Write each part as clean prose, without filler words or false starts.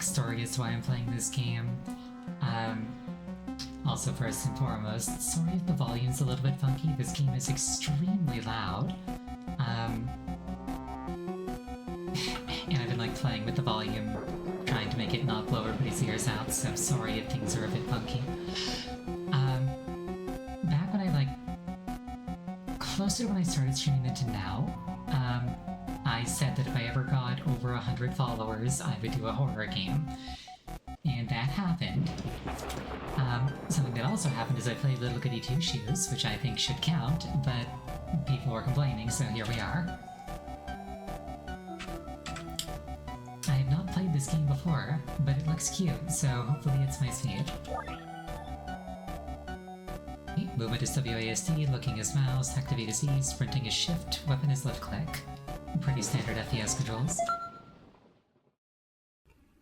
backstory as to why I'm playing this game. Also, first and foremost, sorry if the volume's a little bit funky. This game is extremely loud. And I've been like playing with the volume, trying to make it not blow everybody's ears out, so I'm sorry if things are a bit funky. Back when I closer to when I started streaming into now, I said that if I ever got over 100 followers, I would do a horror game. And that happened. Something that also happened is I played Little Goody Two Shoes, which I think should count, but people were complaining, so here we are. I have not played this game before, but it looks cute, so hopefully it's my speed. Okay, movement is WASD, looking is mouse, activate is E, sprinting is shift, weapon is left click. Pretty standard FPS controls.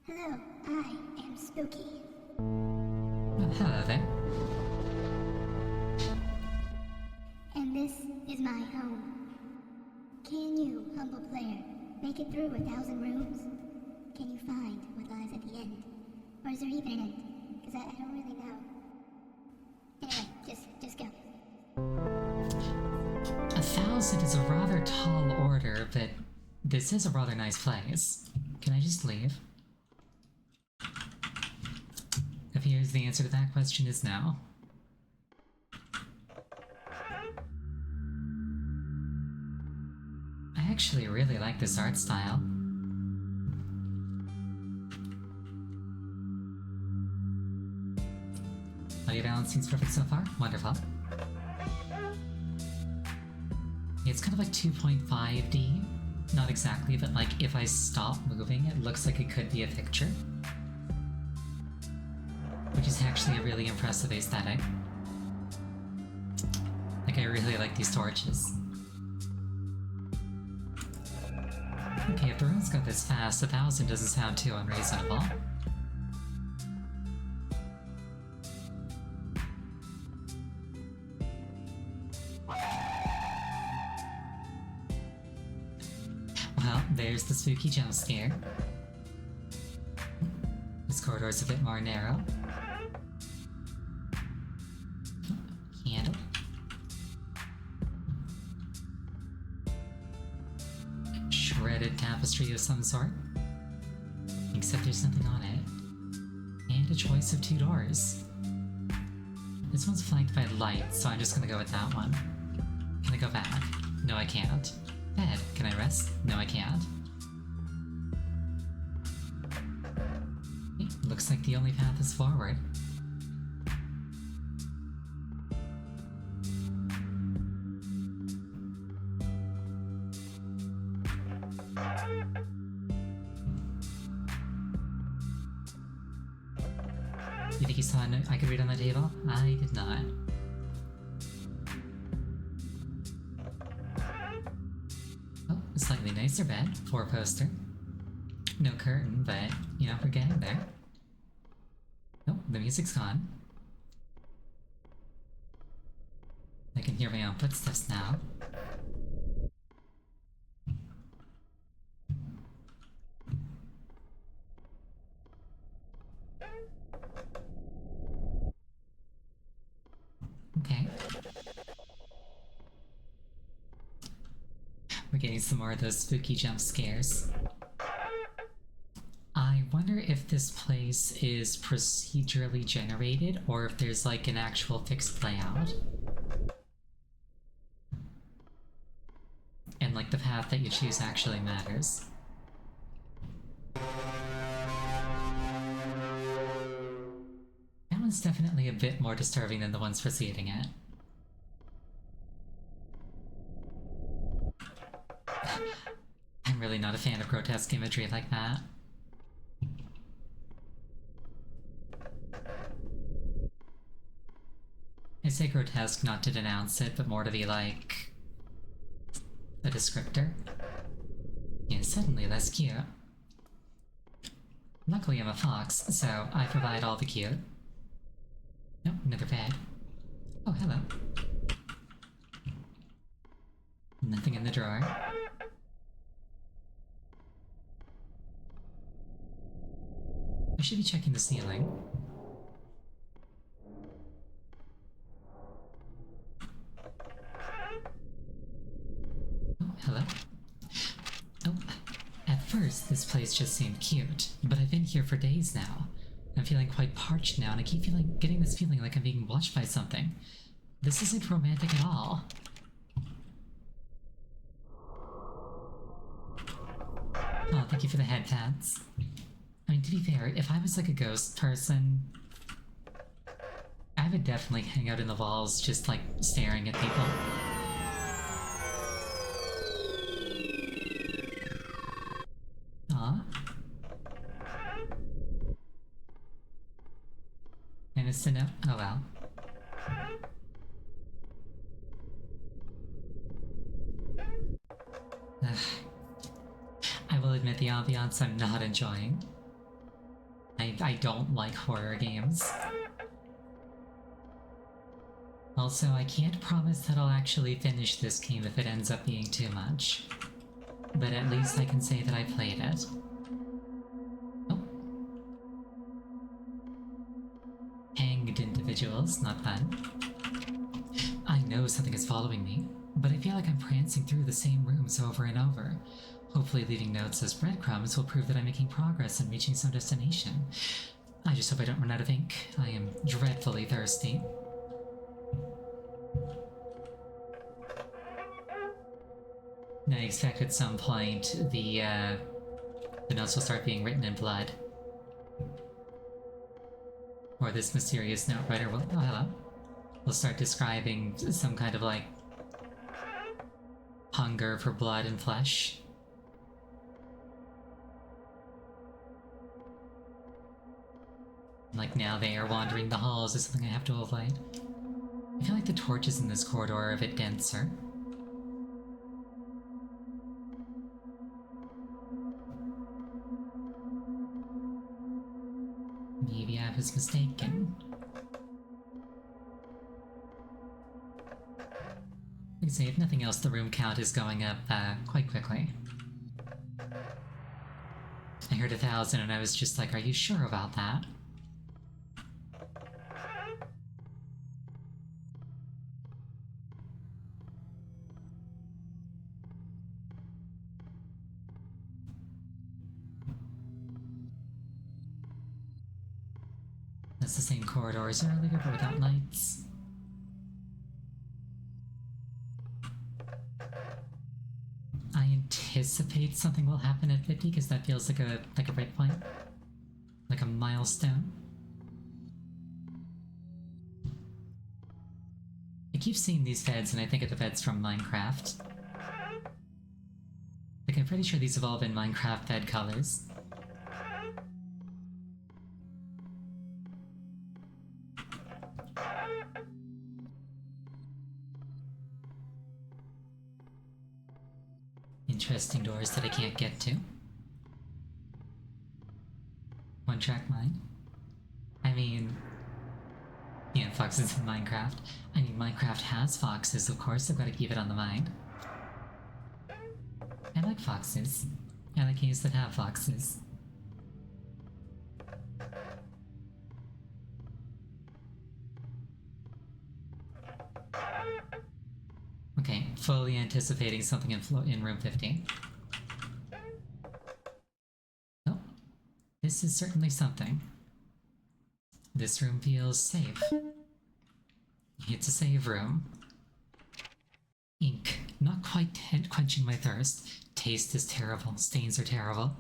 Hello, I am Spooky. Hello there. And this is my home. Can you, humble player, make it through 1,000 rooms? Can you find what lies at the end? Or is there even an end? Because I don't really know. Anyway, just go. 1,000 is a rather tall order, but this is a rather nice place. Can I just leave? Appears the answer to that question is no. I actually really like this art style. Audio balance seems perfect so far. Wonderful. It's kind of like 2.5D. Not exactly, but like if I stop moving, it looks like it could be a picture. Which is actually a really impressive aesthetic. Like, I really like these torches. Okay, if the rooms go this fast, 1,000 doesn't sound too unreasonable. Well, there's the spooky jump scare. This corridor's a bit more narrow. Candle. Shredded tapestry of some sort. Except there's nothing on it. And a choice of 2 doors. This one's flanked by light, so I'm just gonna go with that one. Can I go back? No, I can't. Bed. Can I rest? No, I can't. Okay, looks like the only path is forward. You think you saw a note I could read on the table? I did not. Oh, a slightly nicer bed. 4-poster. No curtain, but, you know, we're getting there. Oh, the music's gone. I can hear my own footsteps now. Okay. We're getting some more of those spooky jump scares. I wonder if this place is procedurally generated or if there's like an actual fixed layout. And like the path that you choose actually matters. That one's definitely a bit more disturbing than the ones preceding it. I'm really not a fan of grotesque imagery like that. I say grotesque not to denounce it, but more to be like a descriptor. Yeah, suddenly that's cute. Luckily I'm a fox, so I provide all the cute. Nope, another bed. Oh, hello. Nothing in the drawer. should be checking the ceiling. Oh, hello? Oh, at first this place just seemed cute, but I've been here for days now. I'm feeling quite parched now, and I keep getting this feeling like I'm being watched by something. This isn't romantic at all. Oh, thank you for the head pats. I mean, to be fair, if I was like a ghost person, I would definitely hang out in the walls just like staring at people. Aw. Innocent. Oh well. Ugh. I will admit the ambiance I'm not enjoying. I don't like horror games. Also, I can't promise that I'll actually finish this game if it ends up being too much. But at least I can say that I played it. Oh. Hanged individuals, not fun. I know something is following me, but I feel like I'm prancing through the same rooms over and over. Hopefully leaving notes as breadcrumbs will prove that I'm making progress in reaching some destination. I just hope I don't run out of ink. I am dreadfully thirsty. I expect at some point the notes will start being written in blood. Or this mysterious note writer will, oh hello, will start describing some kind of like hunger for blood and flesh. Like now they are wandering the halls is something I have to avoid. I feel like the torches in this corridor are a bit denser. Maybe I was mistaken. Like I say, if nothing else, the room count is going up quite quickly. I heard 1,000 and I was just like, are you sure about that? That's the same corridor as earlier, but without lights. I anticipate something will happen at 50 because that feels like a red point, like a milestone. I keep seeing these beds and I think of the beds from Minecraft. Like I'm pretty sure these have all been Minecraft bed colors. Interesting doors that I can't get to. One track mind. I mean, yeah, foxes in Minecraft. I mean, Minecraft has foxes, of course, I've got to keep it on the mind. I like foxes. I like games that have foxes. Okay, fully anticipating something in room 50. Oh, this is certainly something. This room feels safe. It's a save room. Ink, not quite quenching my thirst. Taste is terrible, stains are terrible.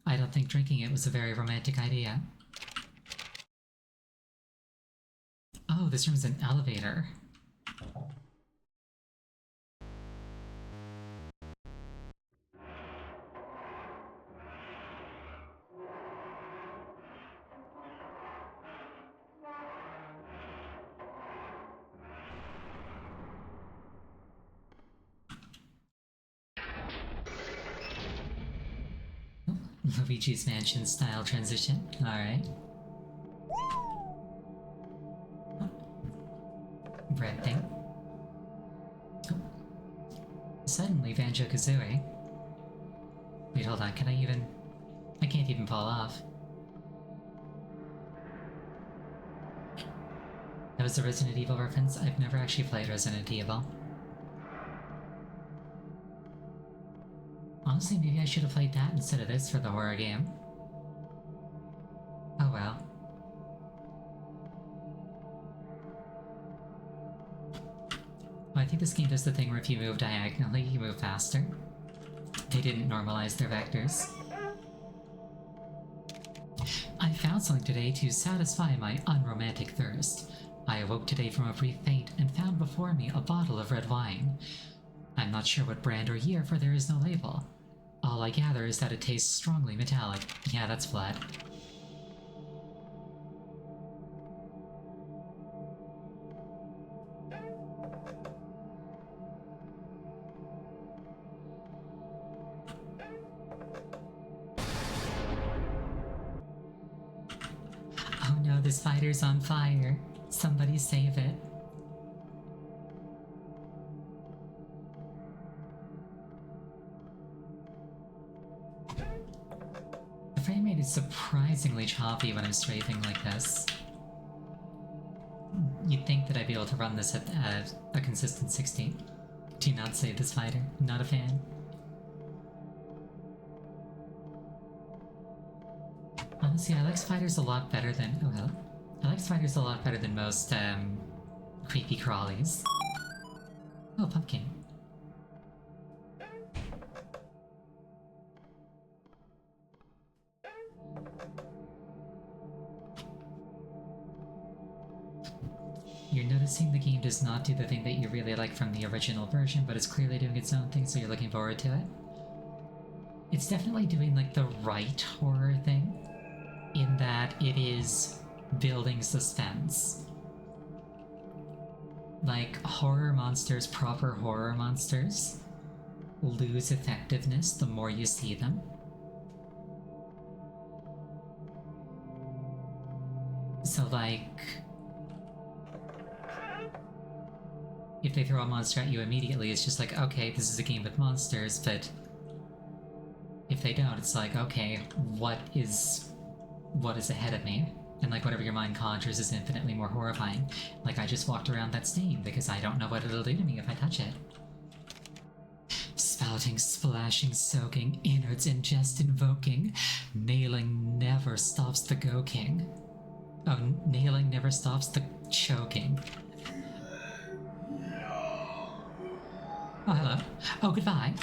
I don't think drinking it was a very romantic idea. Oh, this room's an elevator. Luigi's Mansion style transition. Alright. Bread thing. Oh. Suddenly, Banjo-Kazooie. Wait, hold on, can I even... I can't even fall off. That was a Resident Evil reference. I've never actually played Resident Evil. Honestly, maybe I should have played that instead of this for the horror game. Oh well. Well, I think this game does the thing where if you move diagonally, you move faster. They didn't normalize their vectors. I found something today to satisfy my unromantic thirst. I awoke today from a brief faint and found before me a bottle of red wine. I'm not sure what brand or year, for there is no label. All I gather is that it tastes strongly metallic. Yeah, that's blood. Oh no, this fighter's on fire. Somebody save it. The frame rate is surprisingly choppy when I'm strafing like this. You'd think that I'd be able to run this at a consistent 60. Do not save this fighter. Not a fan. Honestly, I like spiders a lot better than... Oh, hello. I like spiders a lot better than most, creepy crawlies. Oh, pumpkin. You're noticing the game does not do the thing that you really like from the original version, but it's clearly doing its own thing, so you're looking forward to it. It's definitely doing, like, the right horror thing, in that it is building suspense. Like, horror monsters, proper horror monsters, lose effectiveness the more you see them. So, like, if they throw a monster at you immediately, it's just like, okay, this is a game with monsters, but if they don't, it's like, okay, what is ahead of me? And like whatever your mind conjures is infinitely more horrifying. Like I just walked around that stain because I don't know what it'll do to me if I touch it. Spouting, splashing, soaking, innards ingest invoking. Nailing never stops the go-king. Oh, nailing never stops the choking. Oh, hello. Oh, goodbye.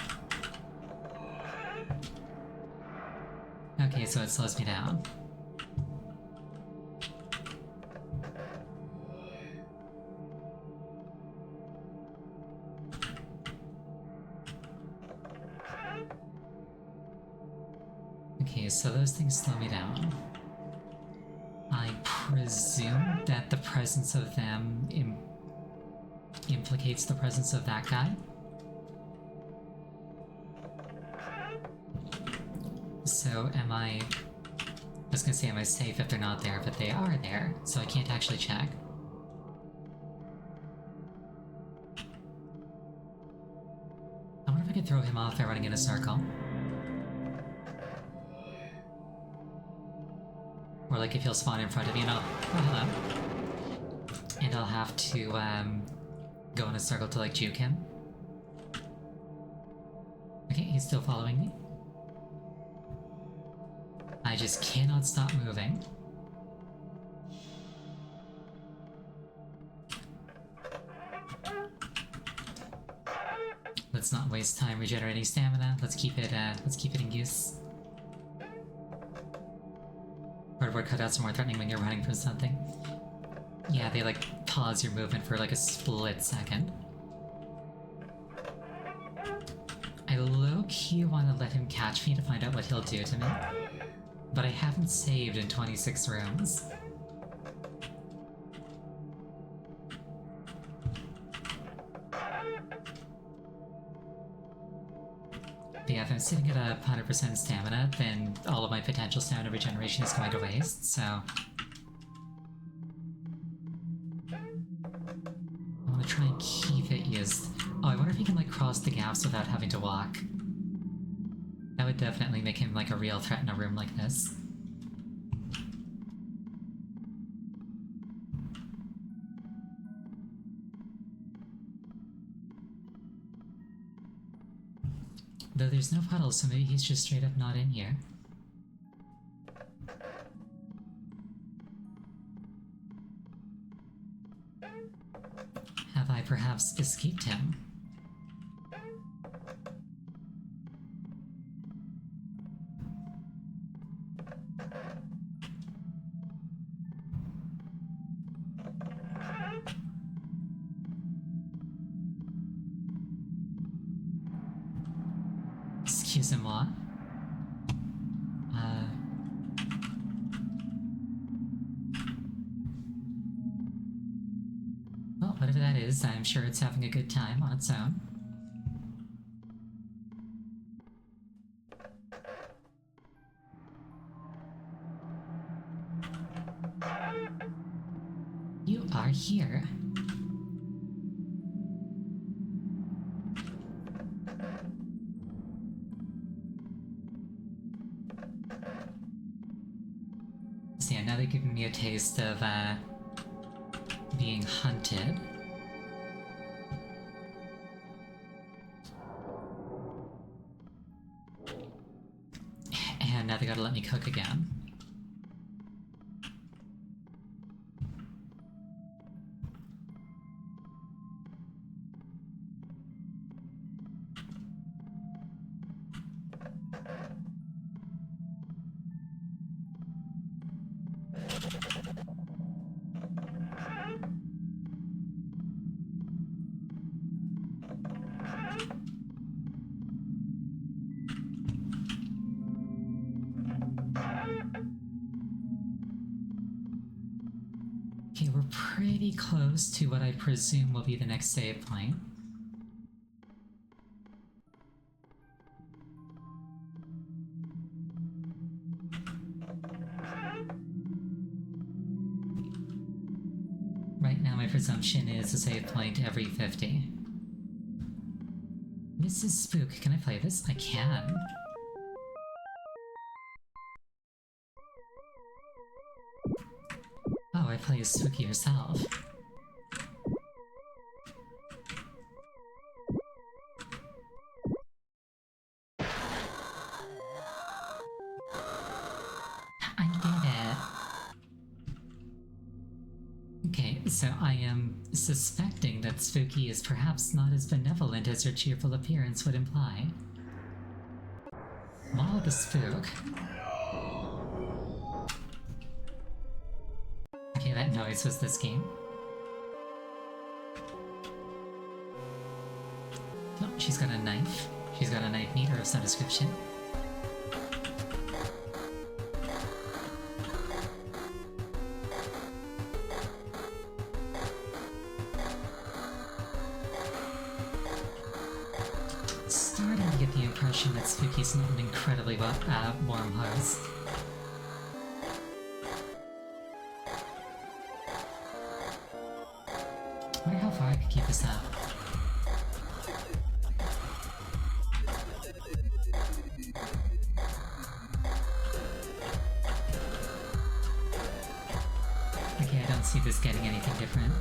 Okay, so it slows me down. Okay, so those things slow me down. I presume that the presence of them implicates the presence of that guy. So am I was gonna say am I safe if they're not there, but they are there, so I can't actually check. I wonder if I could throw him off by running in a circle. Or like if he'll spawn in front of me and I'll... Oh, hello. And I'll have to, go in a circle to like juke him. Okay, he's still following me. I just cannot stop moving. Let's not waste time regenerating stamina. Let's keep it in use. Cardboard cutouts are more threatening when you're running from something. Yeah, they like pause your movement for like a split second. I low-key want to let him catch me to find out what he'll do to me. But I haven't saved in 26 rooms. But yeah, if I'm sitting at 100% stamina, then all of my potential stamina regeneration is going to waste, so... I want to try and keep it used. Oh, I wonder if he can like cross the gaps without having to walk. That would definitely make him like a real threat in a room like this. Though there's no puddles, so maybe he's just straight up not in here. Have I perhaps escaped him? Excusez-moi. Well, whatever that is, I'm sure it's having a good time on its own. You are here. So yeah, now they're giving me a taste of, being hunted. And now they gotta let me cook again. Okay, we're pretty close to what I presume will be the next save point. Right now my presumption is a save point every 50. Mrs. Spook, can I play this? I can. Oh, I play as Spooky herself. I did it. Okay, so I am suspecting that Spooky is perhaps not as benevolent as her cheerful appearance would imply. Maul the Spook. Okay, that noise was this game. Oh, she's got a knife. She's got a knife meter of some description. Starting to get the impression that Spooky's not an incredibly warm host. I wonder how far I could keep this up. Okay, I don't see this getting anything different.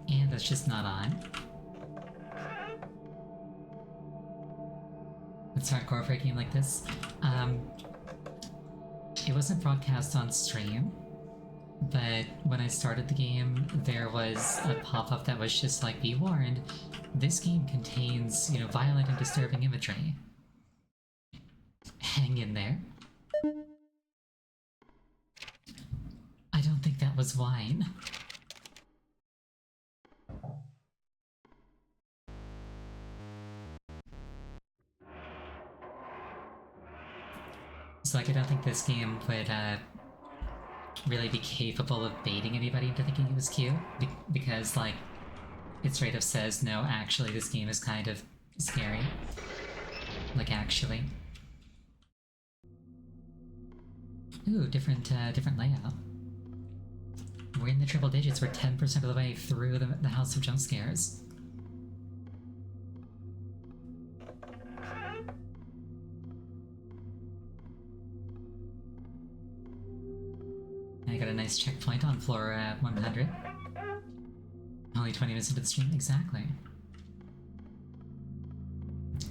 And that's just not on. Let's hardcore for a game like this. It wasn't broadcast on stream, but when I started the game, there was a pop-up that was just like, be warned, this game contains, you know, violent and disturbing imagery. Hang in there. I don't think that was wine. So like, I don't think this game would really be capable of baiting anybody into thinking it was cute, because like, it straight up says, no, actually this game is kind of scary. Like, actually. Ooh, different layout. We're in the triple digits, we're 10% of the way through the House of Jump Scares. I got a nice checkpoint on floor 100. Only only 20 minutes into the stream, exactly.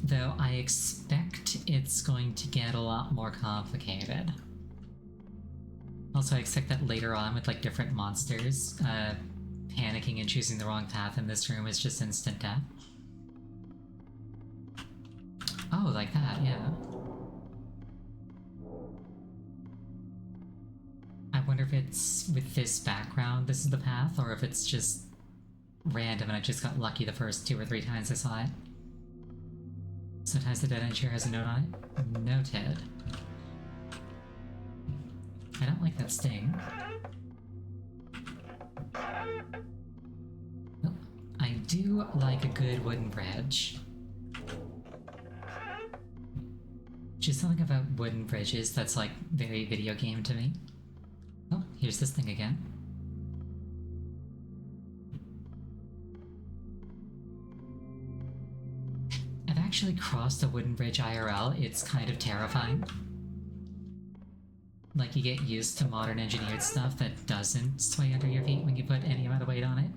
Though I expect it's going to get a lot more complicated. Also, I expect that later on with like different monsters, panicking and choosing the wrong path in this room is just instant death. Oh, like that, yeah. I wonder if it's with this background, this is the path, or if it's just random and I just got lucky the first 2 or 3 times I saw it. Sometimes the dead end chair has a note on it. Noted. I don't like that sting. Oh, I do like a good wooden bridge. Just something about wooden bridges that's like very video game to me. Oh, here's this thing again. I've actually crossed a wooden bridge IRL. It's kind of terrifying. Like, you get used to modern engineered stuff that doesn't sway under your feet when you put any amount of weight on it.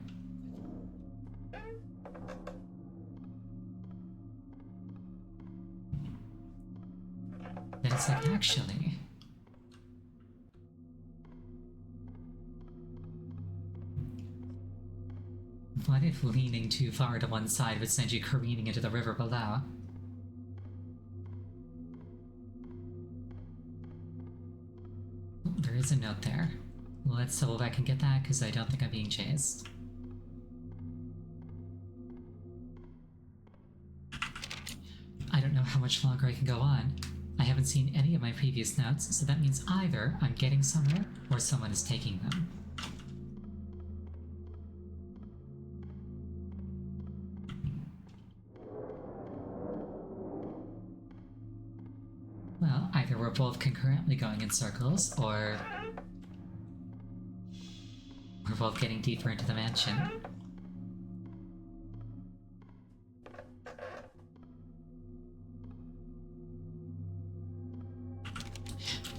Then it's like, actually... what if leaning too far to one side would send you careening into the river below? Oh, there is a note there. Let's double back and get that, because I don't think I'm being chased. I don't know how much longer I can go on. I haven't seen any of my previous notes, so that means either I'm getting somewhere, or someone is taking them. Well, either we're both concurrently going in circles, or we're both getting deeper into the mansion.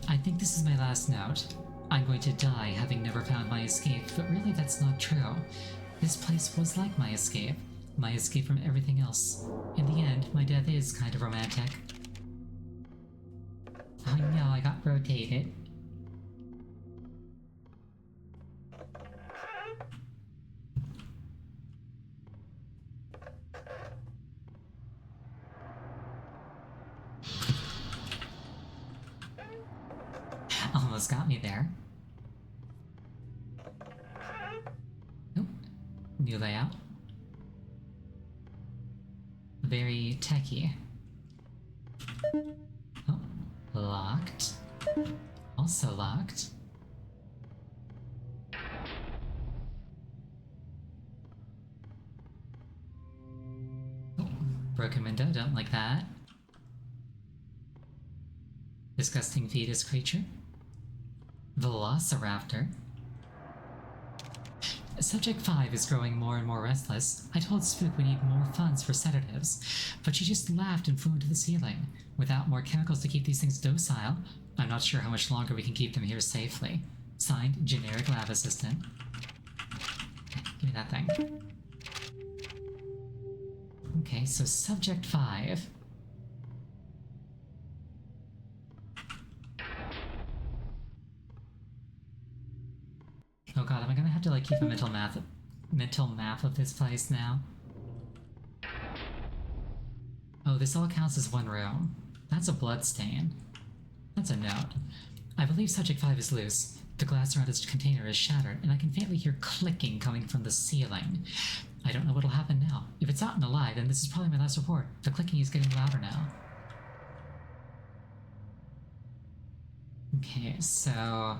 I think this is my last note. I'm going to die having never found my escape, but really that's not true. This place was like my escape from everything else. In the end, my death is kind of romantic. Oh no, I got rotated. Almost got me there. Nope. New layout. Very techy. Oh, locked. Also locked. Oh, broken window, don't like that. Disgusting fetus creature. Velociraptor. Subject 5 is growing more and more restless. I told Spook we need more funds for sedatives, but she just laughed and flew into the ceiling. Without more chemicals to keep these things docile, I'm not sure how much longer we can keep them here safely. Signed, generic lab assistant. Okay, give me that thing. Okay, so Subject 5. Oh god, am I gonna have to like keep a mental map of this place now? Oh, this all counts as one room. That's a blood stain. That's a note. I believe Subject 5 is loose. The glass around its container is shattered, and I can faintly hear clicking coming from the ceiling. I don't know what'll happen now. If it's out and alive, then this is probably my last report. The clicking is getting louder now. Okay, so...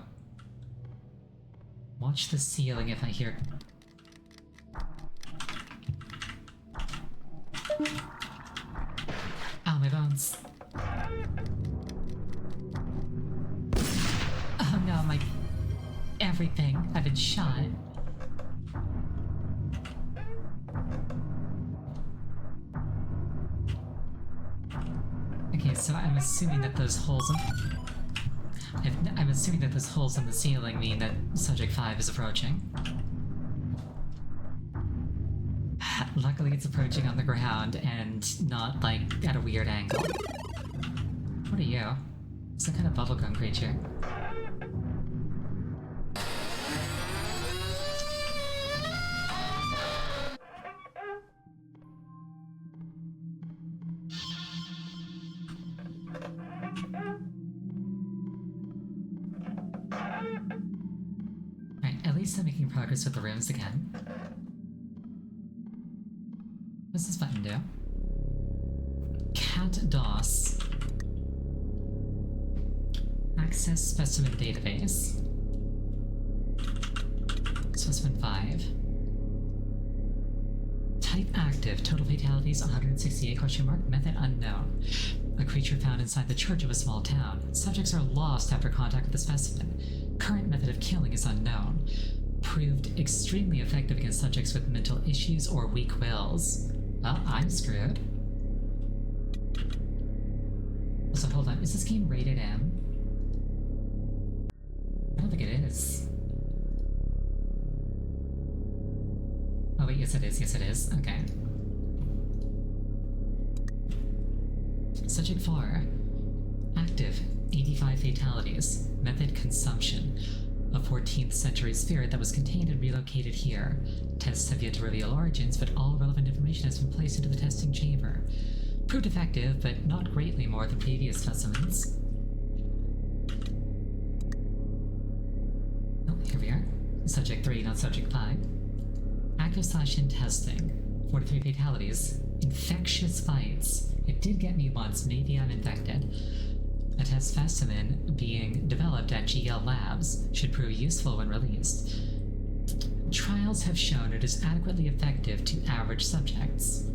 watch the ceiling if I hear... Ow, my bones. Oh no, my... everything. I've been shot. Okay, so I'm assuming that those holes in... I'm assuming that those holes in the ceiling mean that Subject 5 is approaching. Luckily it's approaching on the ground and not, like, at a weird angle. What are you? Some kind of bubblegum creature. Right, at least I'm making progress with the rooms again. What's this button do? Cat DOS. Access specimen database. Specimen 5. Type active. Total fatalities 168 question mark. Method unknown. A creature found inside the church of a small town. Subjects are lost after contact with the specimen. Current method of killing is unknown. Proved extremely effective against subjects with mental issues or weak wills. Well, I'm screwed. So hold on, is this game rated M? I don't think it is. Oh wait, yes it is, okay. Subject 4. Active, 85 fatalities. Method consumption. A 14th century spirit that was contained and relocated here. Tests have yet to reveal origins, but all relevant information has been placed into the testing chamber. Proved effective, but not greatly more than previous specimens. Oh, here we are. Subject 3, not Subject 5. Active/in testing. 43 fatalities. Infectious bites. It did get me once, maybe I'm infected. A test specimen being developed at GL Labs should prove useful when released. Trials have shown it is adequately effective to average subjects.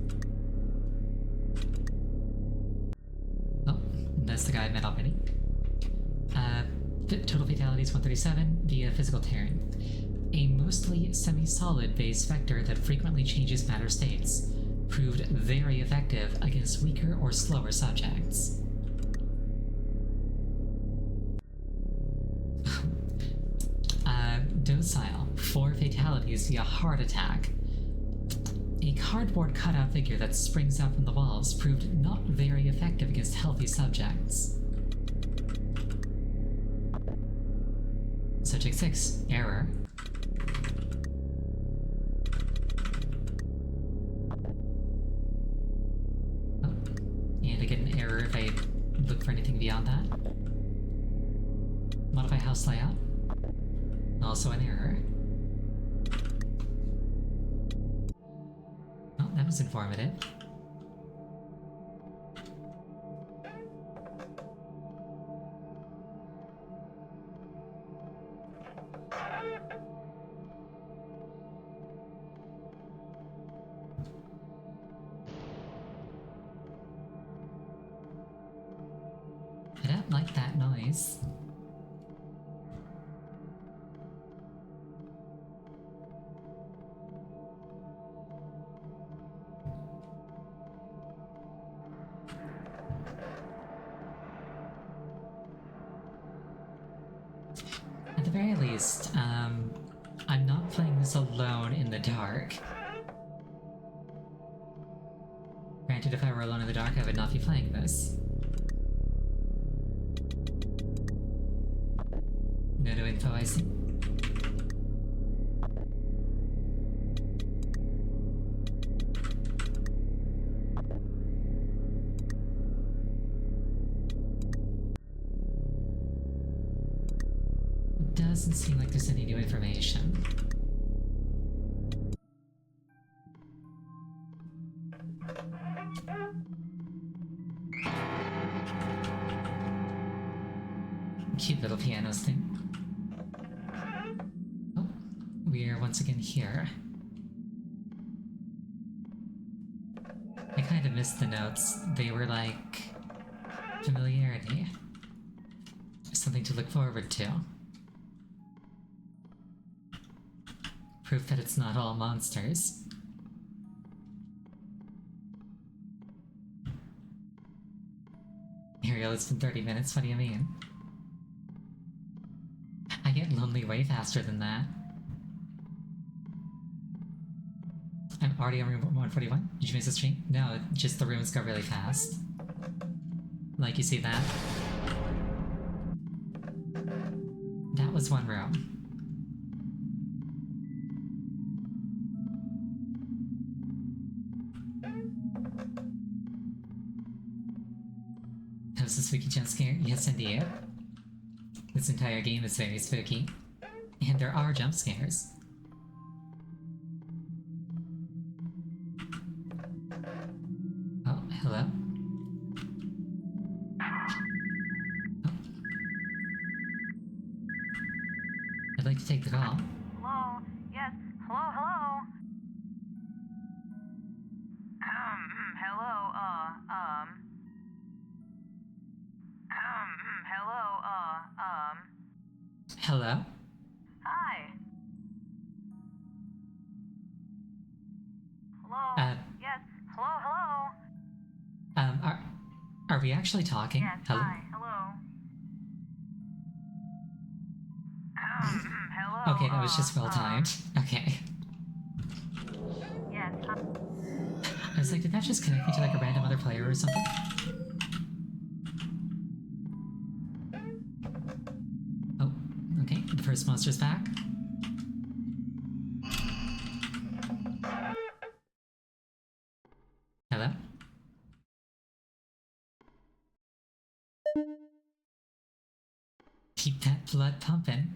Oh, that's the guy I met already. Total fatalities 137 via physical tearing. A mostly semi-solid base vector that frequently changes matter states. Proved very effective against weaker or slower subjects. Docile, 4 fatalities via heart attack. A cardboard cutout figure that springs out from the walls proved not very effective against healthy subjects. Subject 6, error. Oh, and I get an error if I look for anything beyond that. Modify house layout. Also an error. Oh, that was informative. I don't like that noise. At the very least, I'm not playing this alone in the dark. Granted, if I were alone in the dark, I would not be playing this. No new info, I see. Doesn't seem like there's any new information. Cute little pianos thing. Oh, we're once again here. I kind of missed the notes. They were like familiarity. Something to look forward to. Proof that it's not all monsters. Ariel, it's been 30 minutes, what do you mean? I get lonely way faster than that. I'm already on room 141. Did you miss the stream? No, just the rooms go really fast. Like, you see that? That was one room. That was a spooky jump scare? Yes, indeed. This entire game is very spooky. And there are jump scares. Oh, hello? Oh. I'd like to take the call. Hello? Yes. Hello, hello? Hello, Hello? Hi. Hello? Yes. Hello, hello? Are we actually talking? Yes, Hello? hi. Hello? Hello? Okay, that was just well timed. Okay. Yes, hi. I was like, did that just connect me to like a random other player or something? Oh, okay. The first monster's back. Hello? Keep that blood pumping.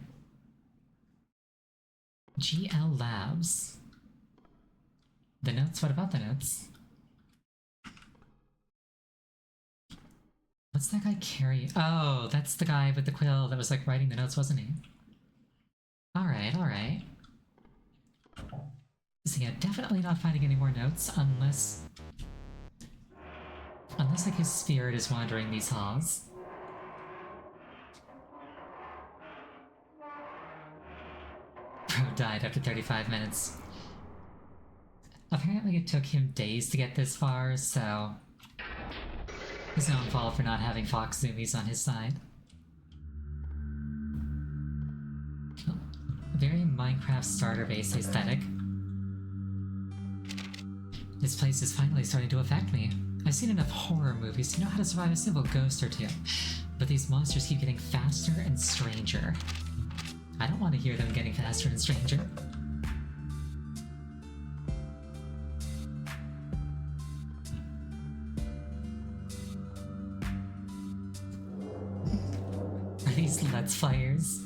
GL Labs. The notes? What about the notes? What's that guy carrying? Oh, that's the guy with the quill that was like writing the notes, wasn't he? Alright, alright. So yeah, definitely not finding any more notes unless... Unless like his spirit is wandering these halls. Bro died after 35 minutes. Apparently it took him days to get this far, so... His own fault for not having Fox Zoomies on his side. Oh, very Minecraft starter base aesthetic. This place is finally starting to affect me. I've seen enough horror movies to know how to survive a simple ghost or two, but these monsters keep getting faster and stranger. I don't want to hear them getting faster and stranger. Are these Let's Players?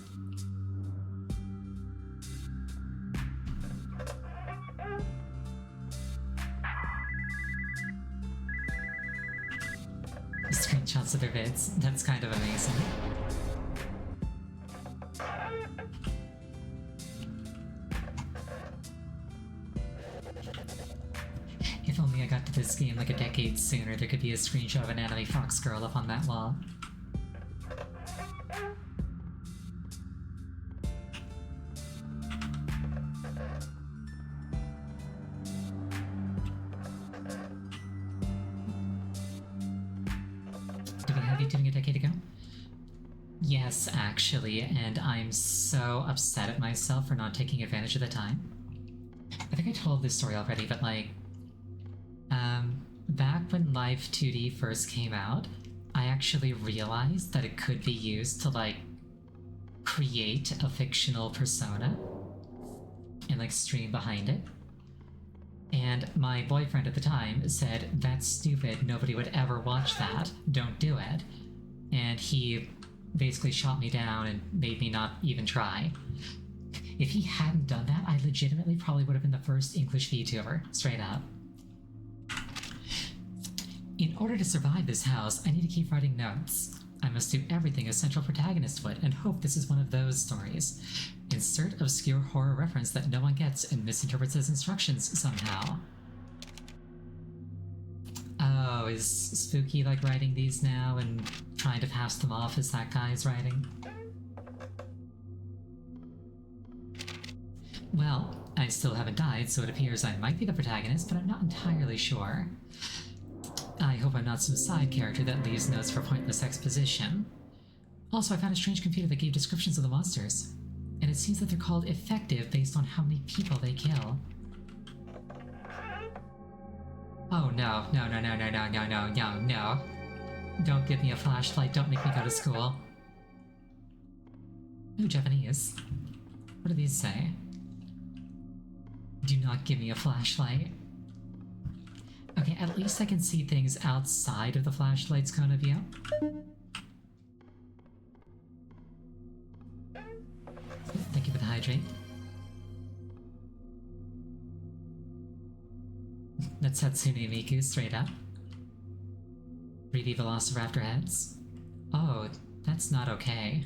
Screenshots of their vids. That's kind of amazing. If only I got to this game like a decade sooner, there could be a screenshot of an anime fox girl up on that wall. Did we have you doing a decade ago? Yes, actually, and I'm so upset at myself for not taking advantage of the time. I think I told this story already, but like, back when Live 2D first came out, I actually realized that it could be used to like create a fictional persona and like stream behind it. And my boyfriend at the time said, "That's stupid, nobody would ever watch that, don't do it." And he basically shot me down and made me not even try. If he hadn't done that, I legitimately probably would have been the first English VTuber, straight up. In order to survive this house, I need to keep writing notes. I must do everything a central protagonist would, and hope this is one of those stories. Insert obscure horror reference that no one gets and misinterprets as instructions somehow. Oh, is Spooky like writing these now and trying to pass them off as that guy's writing? Well, I still haven't died, so it appears I might be the protagonist, but I'm not entirely sure. I hope I'm not some side character that leaves notes for pointless exposition. Also, I found a strange computer that gave descriptions of the monsters, and it seems that they're called effective based on how many people they kill. Oh no, no, no, no, no, no, no, no, no, no. Don't give me a flashlight, don't make me go to school. Ooh, Japanese. What do these say? Do not give me a flashlight. Okay, at least I can see things outside of the flashlight's cone of view. Thank you for the hydrate. That's Hatsune Miku straight up. 3D Velociraptor heads. Oh, that's not okay.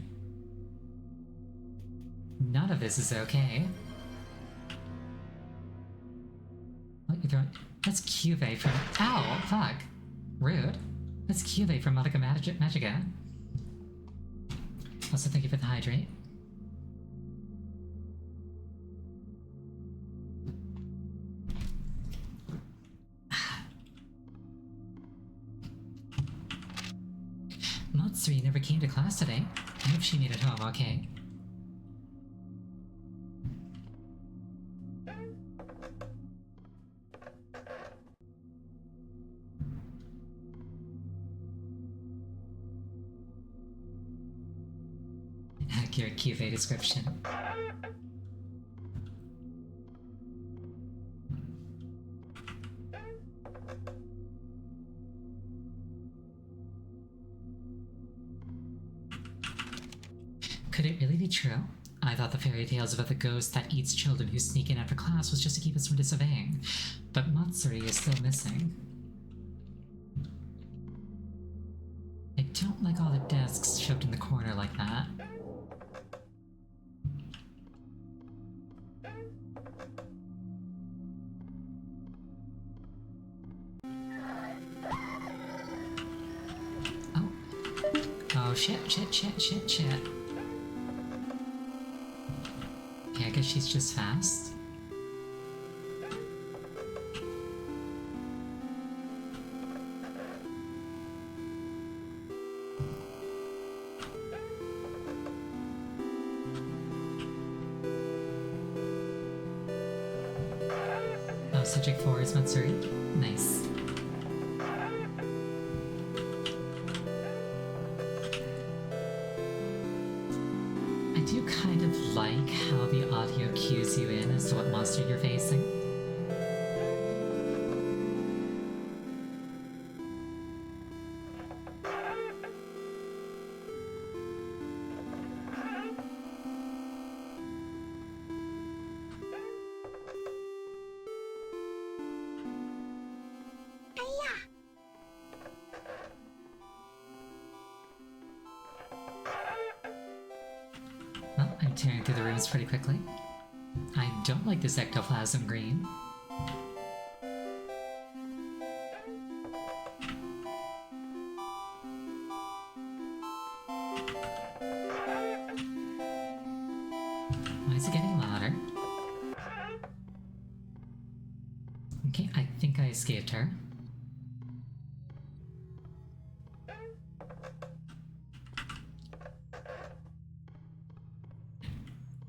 None of this is okay. What you throwing? That's Kyubey from— Ow! Fuck! Rude. That's Kyubey from Madoka Magica. Also, thank you for the hydrate. Matsuri never came to class today. I hope she made it home okay. Accurate QV description. Could it really be true? I thought the fairy tales about the ghost that eats children who sneak in after class was just to keep us from disobeying. But Matsuri is still missing. I don't like all the desks shoved in the corner like that. Oh. Oh shit. Okay, I guess she's just fast. Oh, subject 4 is Matsuri. Nice. I do kind of like how the audio cues you in as to what monster you're facing. Well, I'm tearing through the rooms pretty quickly. I don't like this ectoplasm green. Why is it getting louder? Okay, I think I escaped her.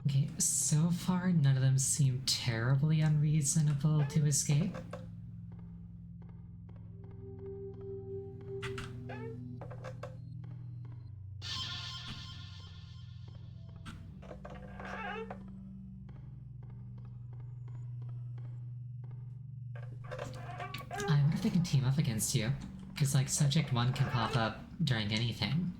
Okay, so far none of them seem terribly unreasonable to escape. I wonder if they can team up against you, because like Subject 1 can pop up during anything.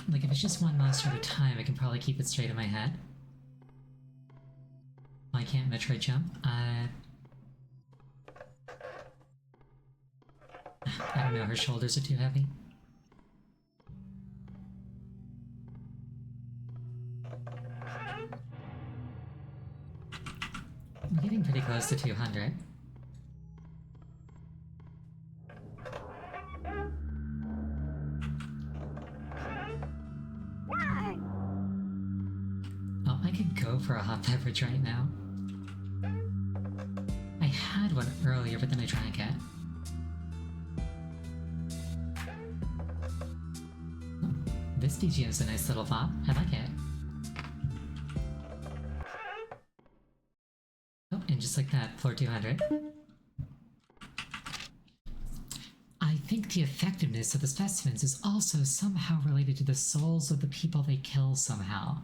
Like, if it's just one monster at a time, I can probably keep it straight in my head. Why can't Metroid jump? I don't know, her shoulders are too heavy. I'm getting pretty close to 200. Oh, I could go for a hot beverage right now. had one earlier, but then I drank it. Oh, this BGM is a nice little pop. I like it. Oh, and just like that, floor 200. I think the effectiveness of the specimens is also somehow related to the souls of the people they kill somehow.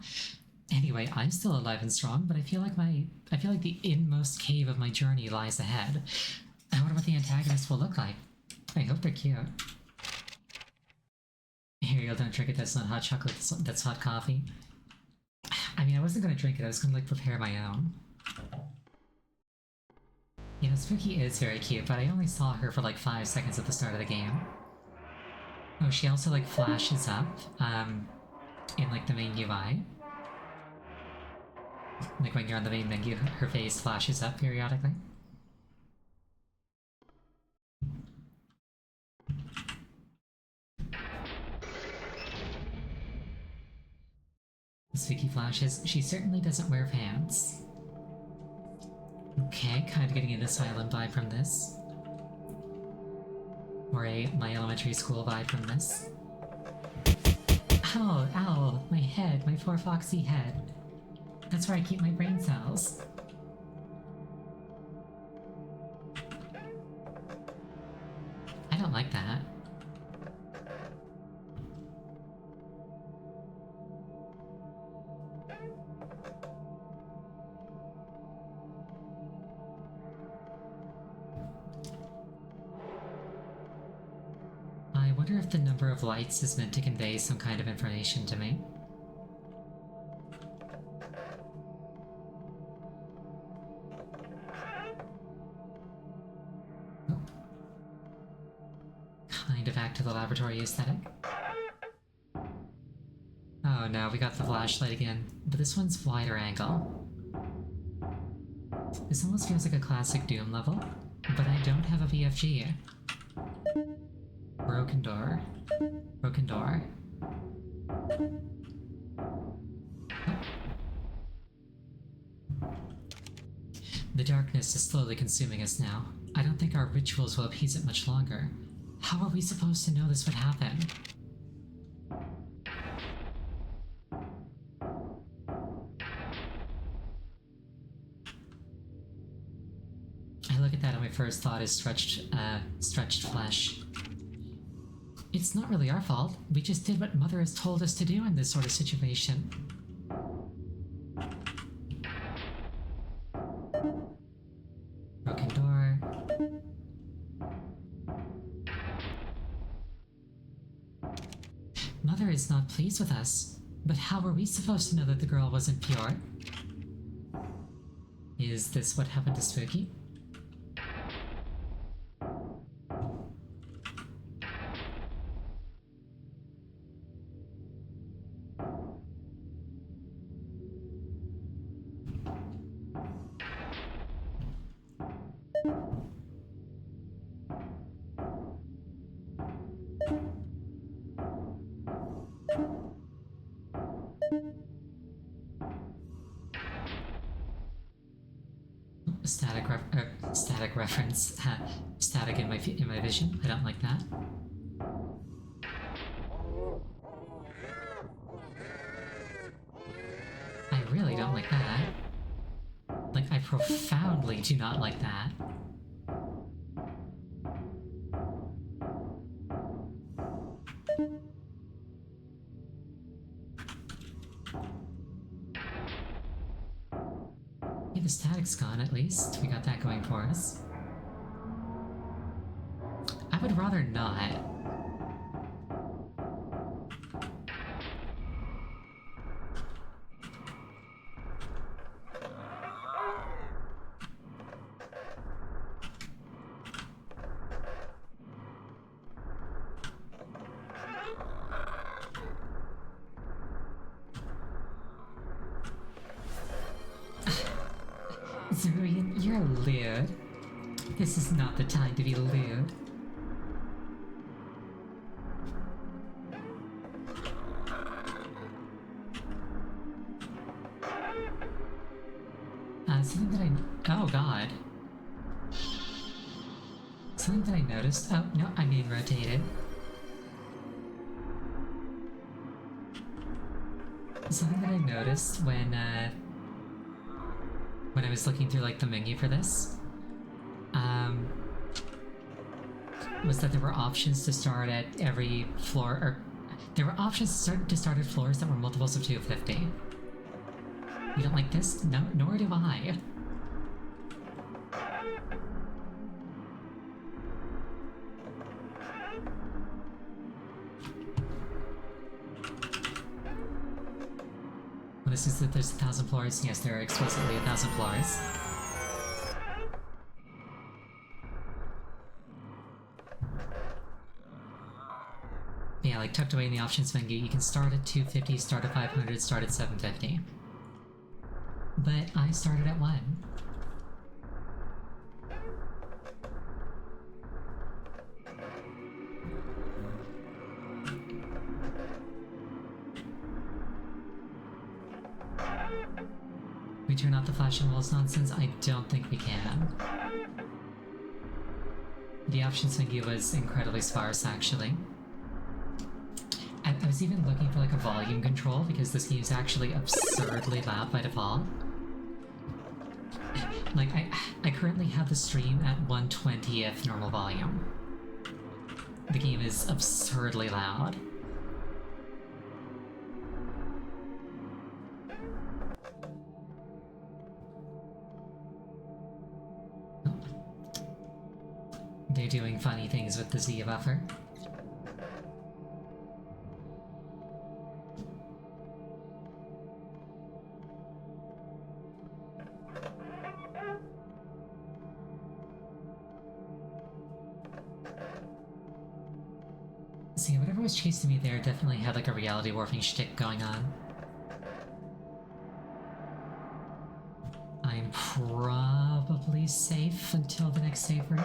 Anyway, I'm still alive and strong, but I feel like the inmost cave of my journey lies ahead. I wonder what the antagonists will look like. I hope they're cute. Ariel, don't drink it, that's not hot chocolate, that's hot coffee. I mean, I wasn't gonna drink it, I was gonna like prepare my own. You know, Spooky is very cute, but I only saw her for like 5 seconds at the start of the game. Oh, she also like flashes up, in like the main UI. Like when you're on the main menu, her face flashes up periodically. Spooky flashes. She certainly doesn't wear pants. Okay, kind of getting an asylum vibe from this. Or a My Elementary School vibe from this. Ow, ow, my head, my poor foxy head. That's where I keep my brain cells. I don't like that. I wonder if the number of lights is meant to convey some kind of information to me. Kind of back to the laboratory aesthetic. Oh no, we got the flashlight again, but this one's wider angle. This almost feels like a classic Doom level, but I don't have a BFG. Broken door. Broken door. The darkness is slowly consuming us now. I don't think our rituals will appease it much longer. How are we supposed to know this would happen? I look at that and my first thought is stretched flesh. It's not really our fault. We just did what Mother has told us to do in this sort of situation. Broken door. Mother is not pleased with us, but how were we supposed to know that the girl wasn't pure? Is this what happened to Spooky? Static reference. Static in my vision. I don't like that. I really don't like that. Like, I profoundly do not like that. Yeah, the static's gone at least. We got that going for us. I would rather not. Zurian, you're lewd. This is not the time to be lewd. Something that oh god. Something that I noticed. Oh, no, I'm being rotated. Something that I noticed when I was looking through like the menu for this, was that there were options to start at every floor, or there were options to start at floors that were multiples of 250. You don't like this? No, nor do I. Well, this is that there's 1,000 floors. Yes, there are explicitly 1,000 floors. Yeah, like tucked away in the options menu, you can start at 250, start at 500, start at 750. But I started at 1. We turn off the flashing walls nonsense? I don't think we can. The options menu was incredibly sparse, actually. I was even looking for like a volume control because this game is actually absurdly loud by default. Like, I currently have the stream at 1/20th normal volume. The game is absurdly loud. They're doing funny things with the Z buffer. See, whatever was chasing me there definitely had like a reality warping shtick going on. I'm probably safe until the next save room.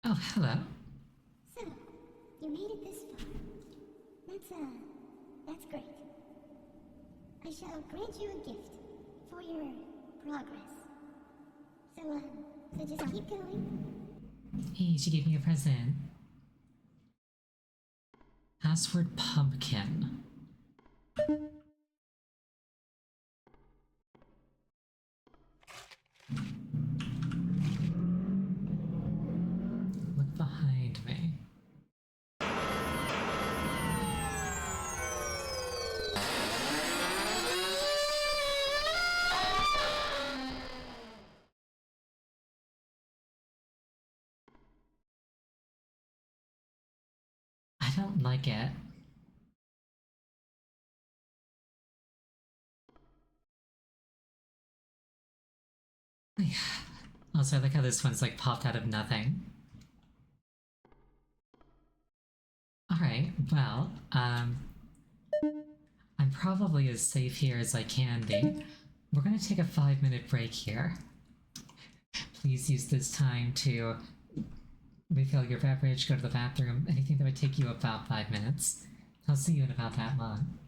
Oh, hello. So, you made it this far. That's great. I shall grant you a gift for your progress. So just keep going. Hey, she gave me a present. Password pumpkin. Look behind me. I don't like it. Also, I like how this one's like popped out of nothing. Alright, well, I'm probably as safe here as I can be. We're gonna take a 5-minute break here. Please use this time to refill your beverage, go to the bathroom, anything that would take you about 5 minutes. I'll see you in about that long.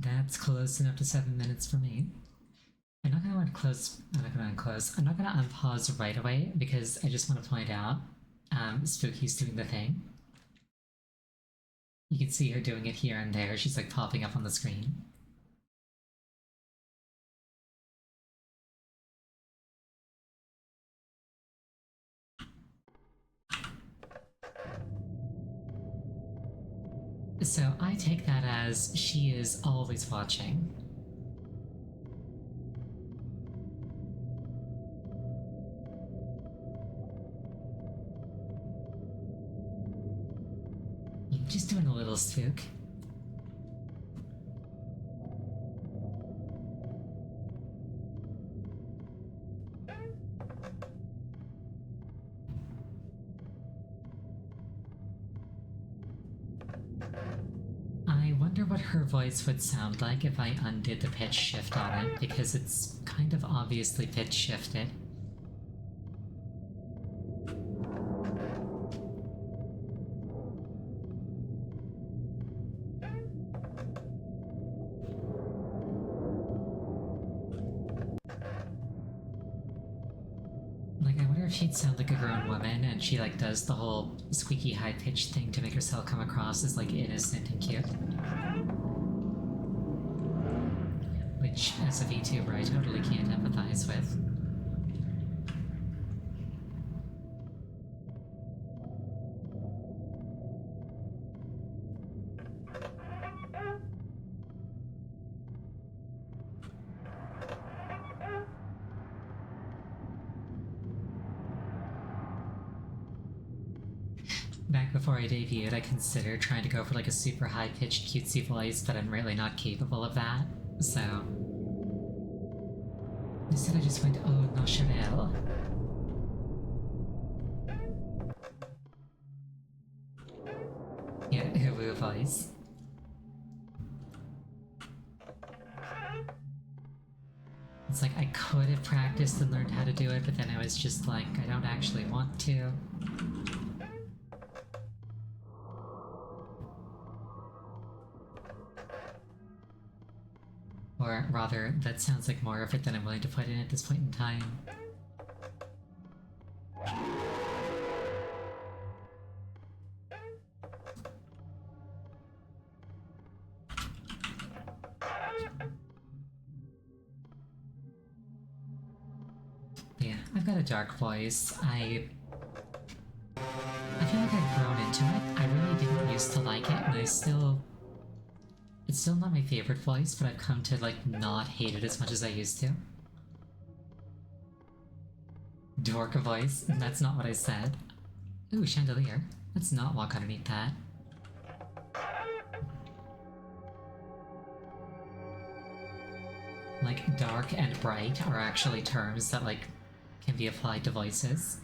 That's close enough to 7 minutes for me. I'm not gonna unclose. I'm not gonna unclose. I'm not gonna unpause right away because I just want to point out Spooky's doing the thing. You can see her doing it here and there. She's like popping up on the screen. So I take that as she is always watching. Just doing a little spook. I wonder what her voice would sound like if I undid the pitch shift on it, because it's kind of obviously pitch shifted. Like, I wonder if she'd sound like a grown woman and she like does the whole squeaky high-pitched thing to make herself come across as like innocent and cute. Which, as a VTuber, I totally can't empathize with. Back before I debuted, I considered trying to go for like a super high-pitched cutesy voice, but I'm really not capable of that, so... Instead I just went, oh, naturel. Yeah, Hulu voice. It's like I could have practiced and learned how to do it, but then I was just like, I don't actually want to. Or rather, that sounds like more effort than I'm willing to put in at this point in time. Yeah, I've got a dark voice. I feel like I've grown into it. I really didn't used to like it, and it's still not my favorite voice, but I've come to like not hate it as much as I used to. Dork voice? That's not what I said. Ooh, chandelier. Let's not walk underneath that. Like, dark and bright are actually terms that like can be applied to voices.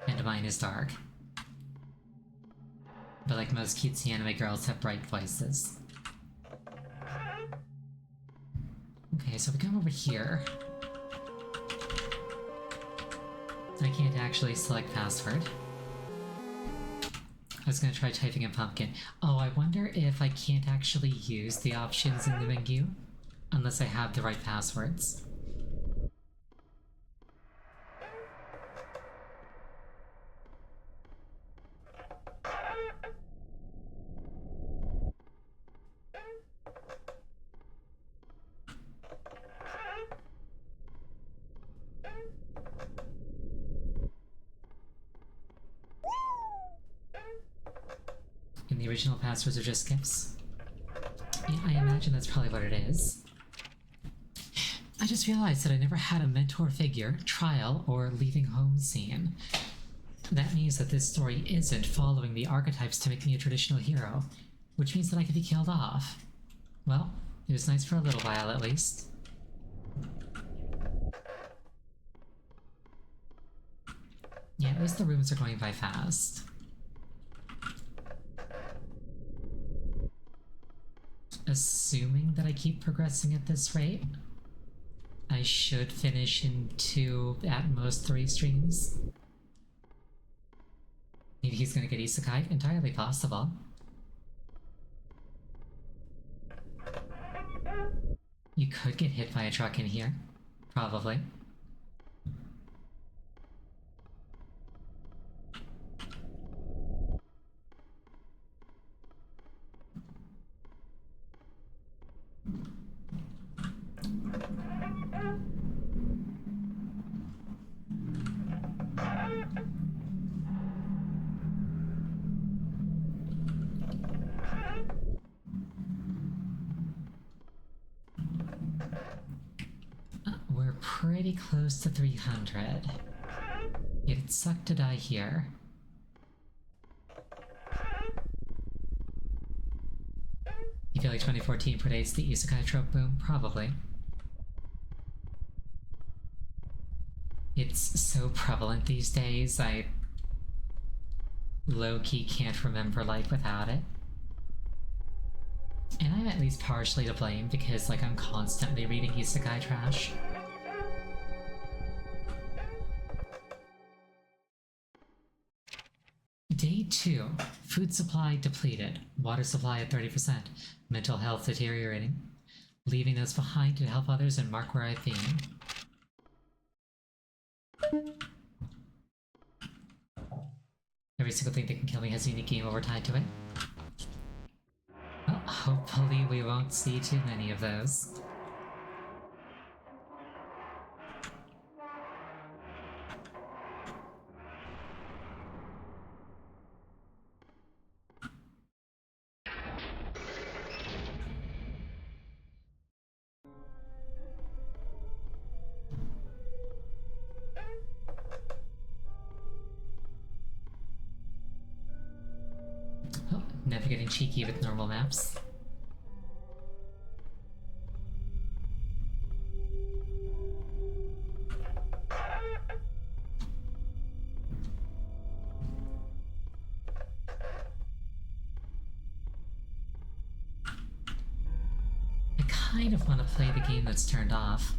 And mine is dark. But like most cutesy anime girls have bright voices. Okay, so we come over here. I can't actually select password. I was gonna try typing in pumpkin. Oh, I wonder if I can't actually use the options in the menu unless I have the right passwords. And the original passwords are just skips? Yeah, I imagine that's probably what it is. I just realized that I never had a mentor figure, trial, or leaving home scene. That means that this story isn't following the archetypes to make me a traditional hero, which means that I could be killed off. Well, it was nice for a little while at least. Yeah, at least the rooms are going by fast. Assuming that I keep progressing at this rate, I should finish in 2, at most 3 streams. Maybe he's gonna get isekai? Entirely possible. You could get hit by a truck in here. Probably. We're pretty close to 300. It'd suck to die here. You feel like 2014 predates the isekai trope boom? Probably. It's so prevalent these days, I low-key can't remember life without it. And I'm at least partially to blame because, like, I'm constantly reading isekai trash. Day 2. Food supply depleted. Water supply at 30%. Mental health deteriorating. Leaving those behind to help others and mark where I've been. Every single thing that can kill me has a unique game over tied to it. Well, hopefully we won't see too many of those. Oh, never getting cheeky with normal maps. I kind of want to play the game that's turned off.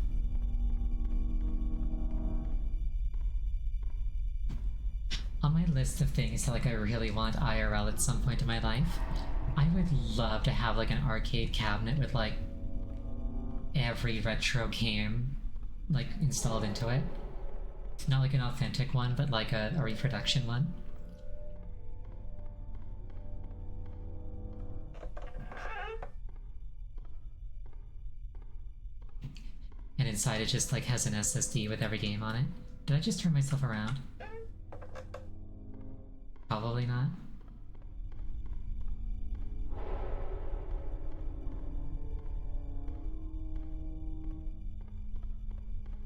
On my list of things that, like, I really want IRL at some point in my life, I would love to have, like, an arcade cabinet with, like, every retro game, like, installed into it. Not like an authentic one, but like a reproduction one. And inside it just, like, has an SSD with every game on it. Did I just turn myself around? Probably not.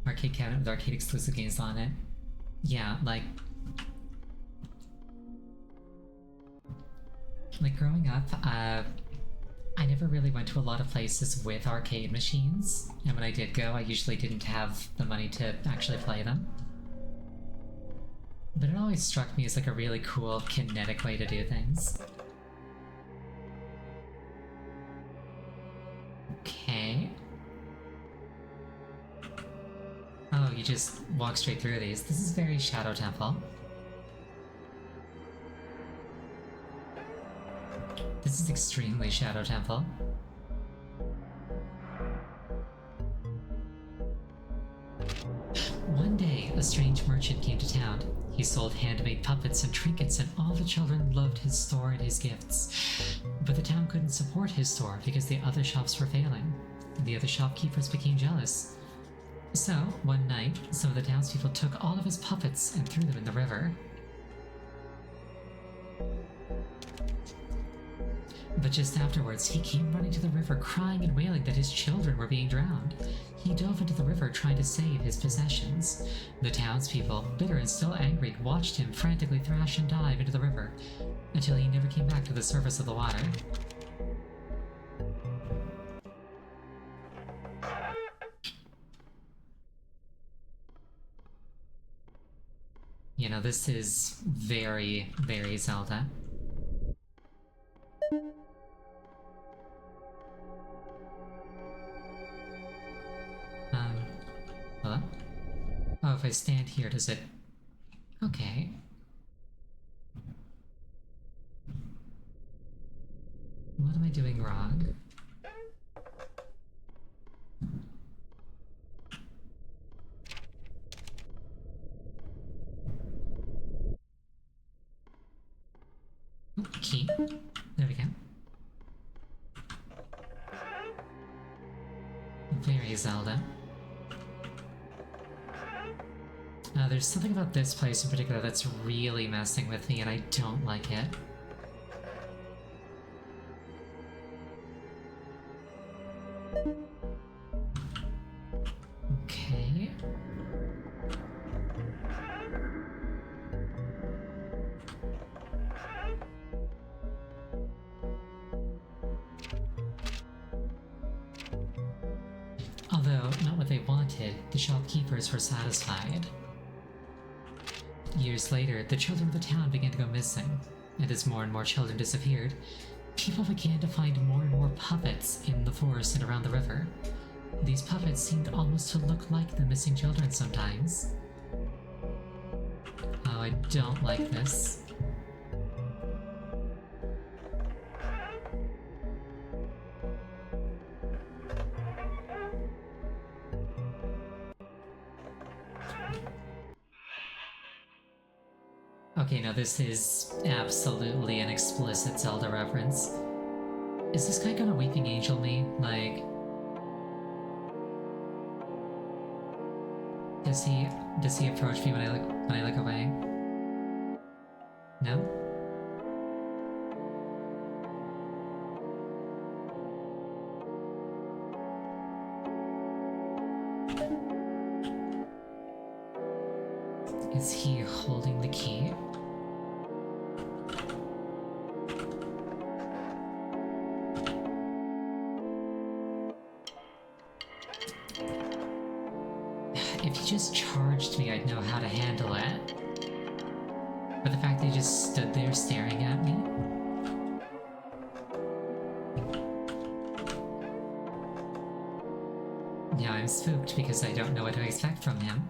Arcade cabinet with arcade exclusive games on it. Yeah, like growing up, I never really went to a lot of places with arcade machines, and when I did go, I usually didn't have the money to actually play them. But it always struck me as, like, a really cool, kinetic way to do things. Okay. Oh, you just walk straight through these. This is very Shadow Temple. This is extremely Shadow Temple. One day, a strange merchant came to town. He sold handmade puppets and trinkets, and all the children loved his store and his gifts. But the town couldn't support his store because the other shops were failing. The other shopkeepers became jealous. So, one night, some of the townspeople took all of his puppets and threw them in the river. But just afterwards, he came running to the river, crying and wailing that his children were being drowned. He dove into the river, trying to save his possessions. The townspeople, bitter and still angry, watched him frantically thrash and dive into the river, until he never came back to the surface of the water. You know, this is very, very Zelda. Hello? Oh, if I stand here, does it... Okay. What am I doing wrong? key. There we go. Very Zelda. There's something about this place in particular that's really messing with me, and I don't like it. Okay. Although, not what they wanted, the shopkeepers were satisfied. Years later, the children of the town began to go missing, and as more and more children disappeared, people began to find more and more puppets in the forest and around the river. These puppets seemed almost to look like the missing children sometimes. Oh, I don't like this. Okay, no, this is absolutely an explicit Zelda reference. Is this guy gonna Weeping Angel me? Like... Does he approach me when I look away? No? Is he holding the key? If he just charged me, I'd know how to handle it. But the fact that he just stood there staring at me? Now I'm spooked because I don't know what to expect from him.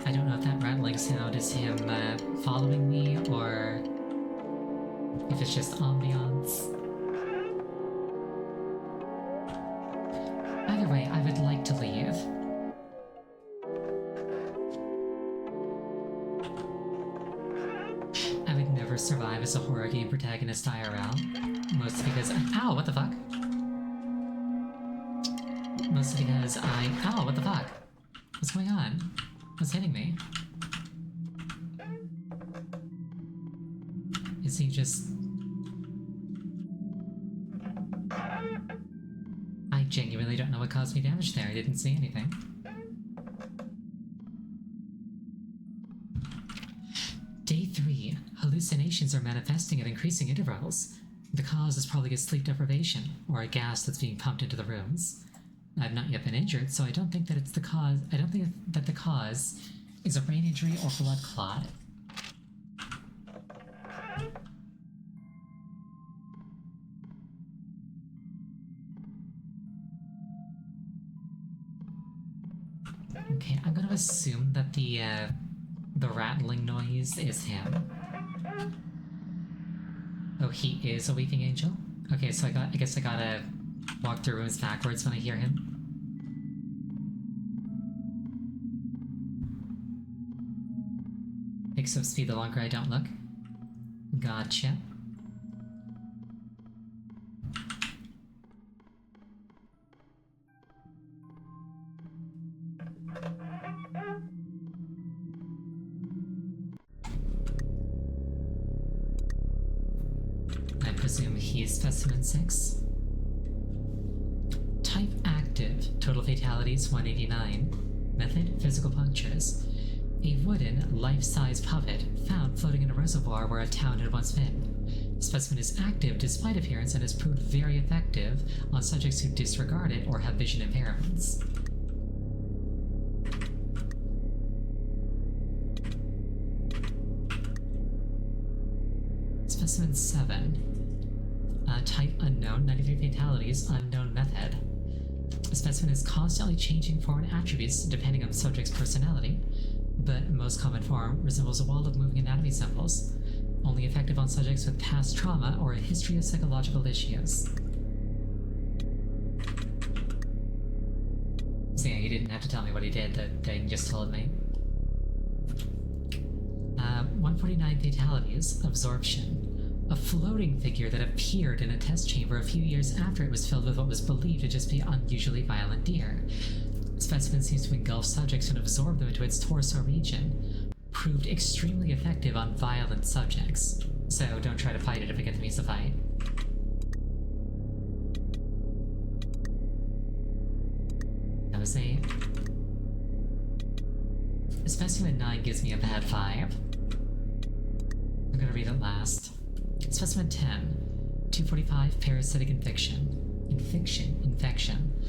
I don't know if that rattling sound is him following me, or if it's just ambiance. Either way, I would like to leave. I would never survive as a horror game protagonist IRL. Mostly because ow, what the fuck? Mostly because ow, what the fuck? What's going on? What's hitting me? Is he just... I genuinely don't know what caused me damage there. I didn't see anything. Day 3. Hallucinations are manifesting at increasing intervals. The cause is probably a sleep deprivation, or a gas that's being pumped into the rooms. I've not yet been injured, so I don't think that it's the cause. I don't think that the cause is a brain injury or blood clot. Okay, I'm gonna assume that the rattling noise is him. Oh, he is a Weeping Angel? Okay, so I guess I gotta walk through rooms backwards when I hear him. Picks up speed the longer I don't look. Gotcha. I presume he's Specimen 6. Type active, total fatalities 189. Method physical punctures. A wooden, life-size puppet found floating in a reservoir where a town had once been. Specimen is active despite appearance and has proved very effective on subjects who disregard it or have vision impairments. Specimen 7. Type unknown, 93 fatalities, unknown method. A specimen is constantly changing form and attributes depending on the subject's personality, but most common form resembles a wall of moving anatomy symbols, only effective on subjects with past trauma or a history of psychological issues. So yeah, you didn't have to tell me what he did, the thing just told me. 149 fatalities, absorption. A floating figure that appeared in a test chamber a few years after it was filled with what was believed to just be unusually violent deer. The specimen seems to engulf subjects and absorb them into its torso region. Proved extremely effective on violent subjects. So don't try to fight it if it gets me to fight. That was 8. Specimen 9 gives me a bad vibe. I'm gonna read it last. Specimen 10. 245 parasitic infection. Infection.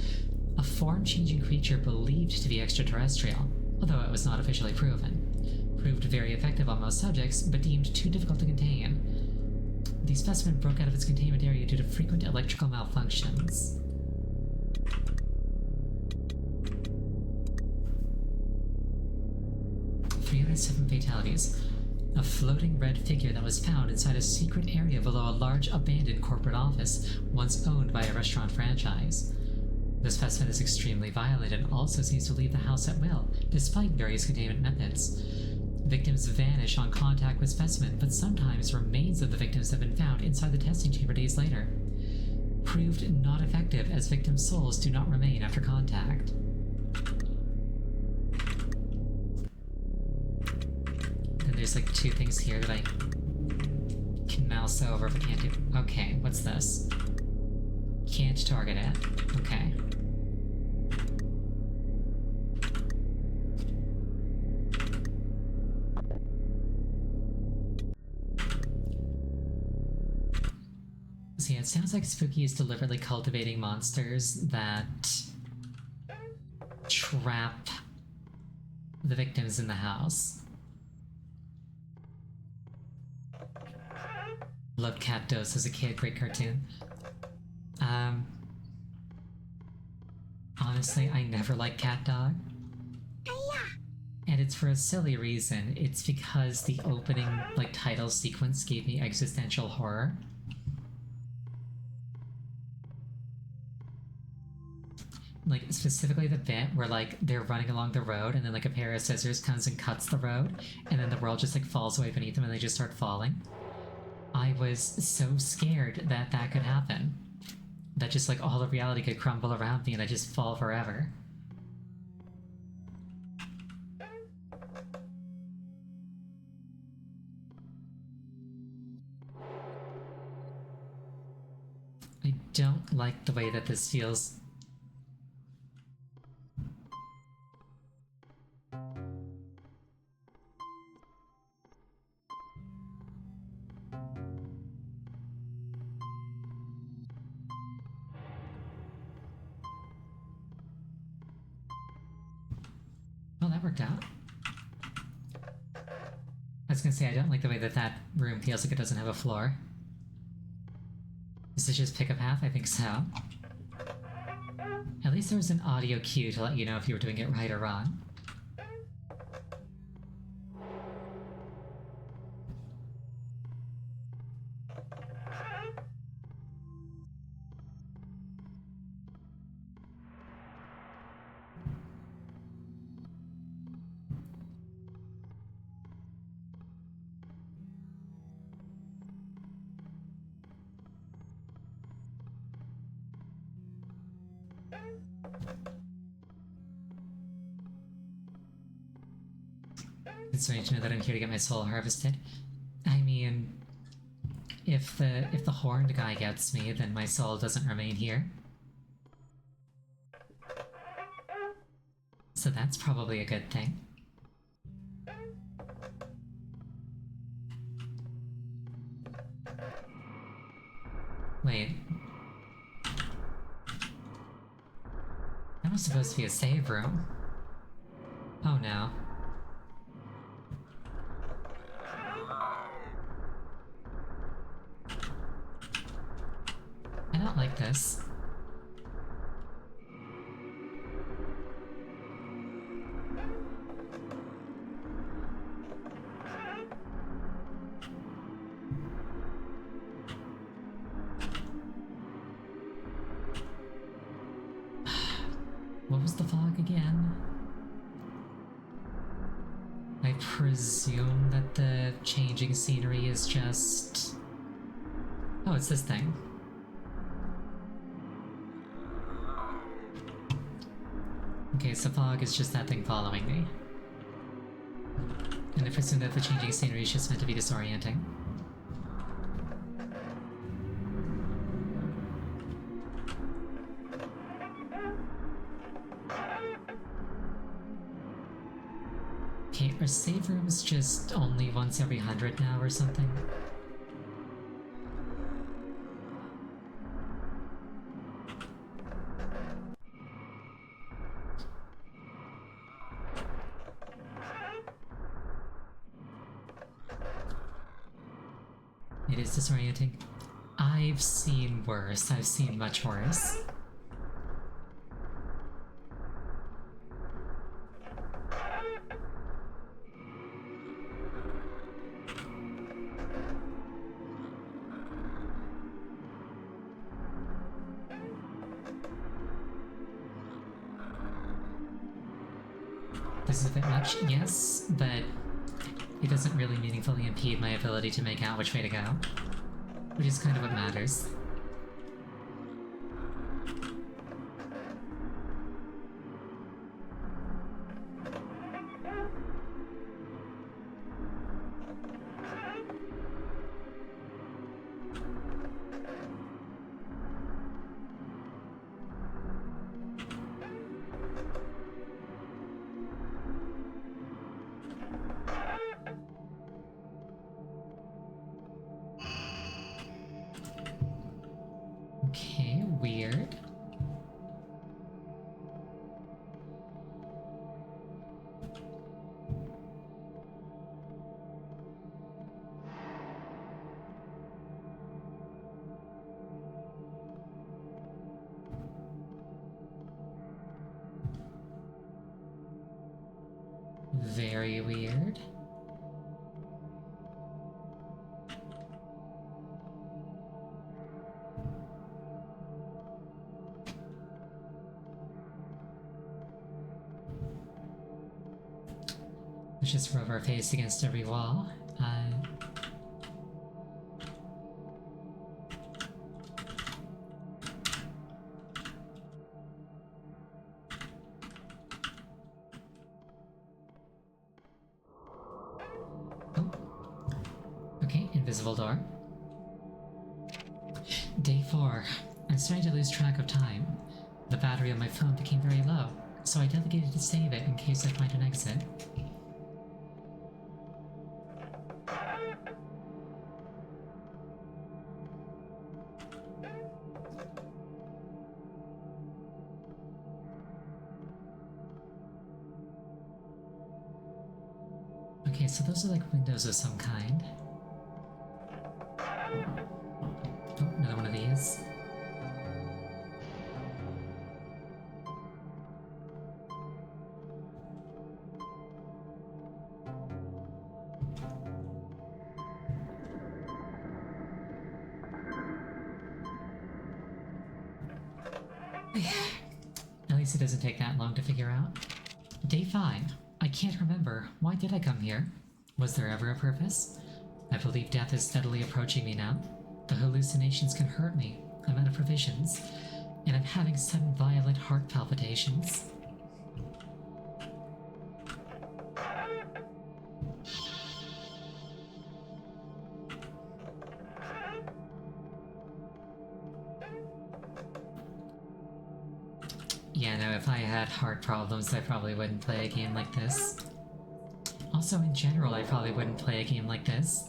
A form-changing creature believed to be extraterrestrial, although it was not officially proven. Proved very effective on most subjects, but deemed too difficult to contain. The specimen broke out of its containment area due to frequent electrical malfunctions. Seven fatalities. A floating red figure that was found inside a secret area below a large abandoned corporate office once owned by a restaurant franchise. The specimen is extremely violent and also seems to leave the house at will, despite various containment methods. Victims vanish on contact with specimen, but sometimes remains of the victims have been found inside the testing chamber days later. Proved not effective as victim souls do not remain after contact. There's like 2 things here that I can mouse over but can't do. Okay, what's this? Can't target it. Okay. So yeah, it sounds like Spooky is deliberately cultivating monsters that trap the victims in the house. Loved Cat Dose as a kid, great cartoon. Honestly, I never liked Cat Dog. And it's for a silly reason. It's because the opening, like, title sequence gave me existential horror. Like, specifically the bit where, like, they're running along the road and then, like, a pair of scissors comes and cuts the road, and then the world just, like, falls away beneath them and they just start falling. I was so scared that that could happen. That just like all of reality could crumble around me and I just fall forever. I don't like the way that this feels. Worked out. I was gonna say, I don't like the way that that room feels like it doesn't have a floor. Is this just pick a path? I think so. At least there was an audio cue to let you know if you were doing it right or wrong. It's strange to know that I'm here to get my soul harvested. I mean, if the horned guy gets me, then my soul doesn't remain here. So that's probably a good thing. Wait. That was supposed to be a save room. Oh no. I don't like this. What was the fog again? I presume that the changing scenery is just... Oh, it's this thing. Okay, so fog is just that thing following me. And I presume that the changing scenery is just meant to be disorienting. Okay, are save rooms just only once every 100 now or something? It is disorienting. I've seen worse. I've seen much worse. This is a bit much, yes, but it doesn't really meaningfully impede my ability to make out which way to go, which is kind of what matters. Okay, weird. Very weird. Let's just rub our face against every wall. Oh. Okay, invisible door. Day 4. I'm starting to lose track of time. The battery on my phone became very low, so I delegated to save it in case I find an exit. Okay, so those are like windows of some kind. Oh, another one of these. At least it doesn't take that long to figure out. Day 5. I can't remember. Why did I come here? Was there ever a purpose? I believe death is steadily approaching me now. The hallucinations can hurt me. I'm out of provisions. And I'm having sudden violent heart palpitations. Yeah, no, if I had heart problems, I probably wouldn't play a game like this. Also, in general, I probably wouldn't play a game like this.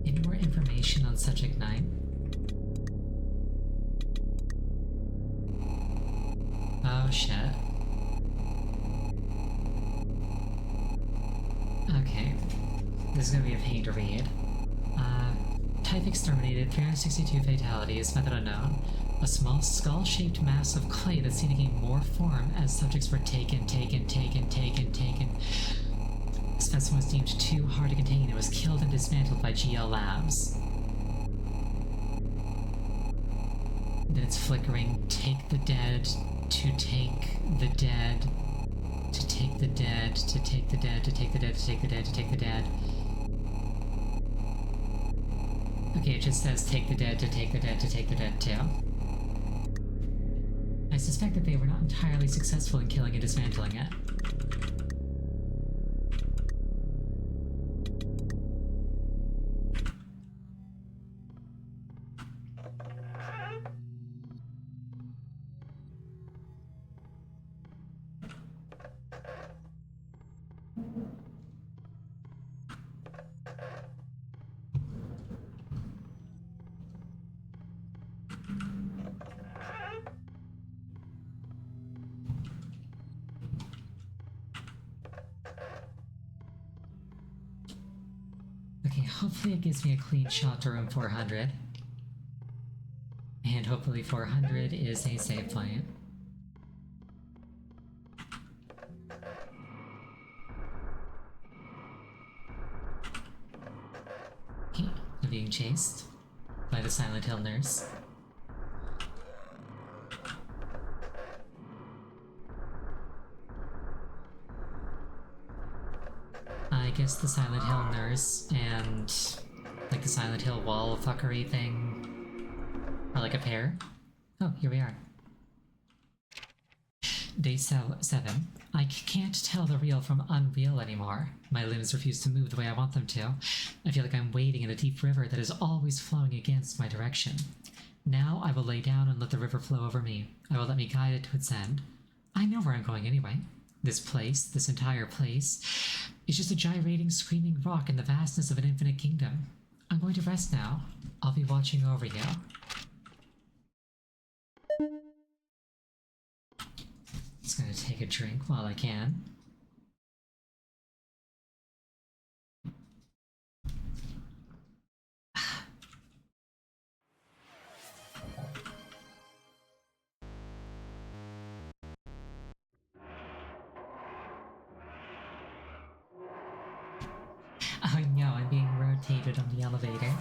Any more information on Subject 9? Oh shit. Okay. This is gonna be a pain to read. Type exterminated, 362 fatalities, method unknown. A small skull-shaped mass of clay that seemed to gain more form as subjects were taken. The specimen was deemed too hard to contain and was killed and dismantled by GL Labs. Then it's flickering. Take the dead, to take the dead, to take the dead, to take the dead, to take the dead, to take the dead, to take the dead. Okay, it just says take the dead, to take the dead, to take the dead too. I suspect that they were not entirely successful in killing and dismantling it. Okay, hopefully it gives me a clean shot to room 400. And hopefully 400 is a save point. Okay, I'm being chased by the Silent Hill nurse. I guess the Silent Hill nurse and like the Silent Hill wall fuckery thing are like a pair. Oh, here we are. Day 7. I can't tell the real from unreal anymore. My limbs refuse to move the way I want them to. I feel like I'm wading in a deep river that is always flowing against my direction. Now I will lay down and let the river flow over me. I will let me guide it to its end. I know where I'm going anyway. This place, this entire place, is just a gyrating, screaming rock in the vastness of an infinite kingdom. I'm going to rest now. I'll be watching over you. Just gonna take a drink while I can. Oh no, I'm being rotated on the elevator.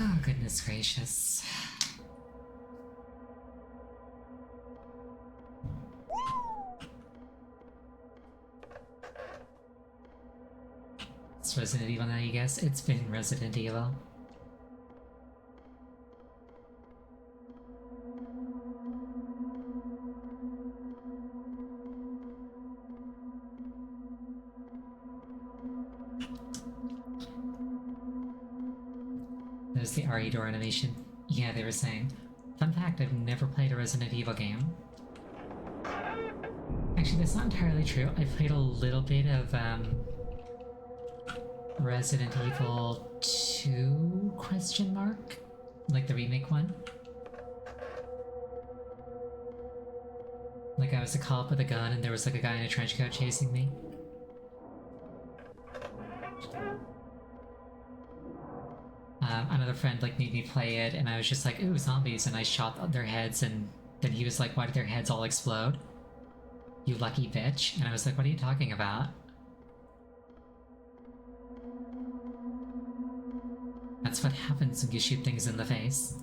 Oh, goodness gracious. It's Resident Evil now, you guess? It's been Resident Evil. There's the RE door animation. Yeah, they were saying. Fun fact, I've never played a Resident Evil game. Actually, that's not entirely true. I played a little bit of, Resident Evil 2 question mark? Like the remake one. Like I was a cop with a gun and there was like a guy in a trench coat chasing me. Another friend like made me play it and I was just like, ooh, zombies, and I shot their heads and then he was like, why did their heads all explode? You lucky bitch. And I was like, what are you talking about? That's what happens when you shoot things in the face.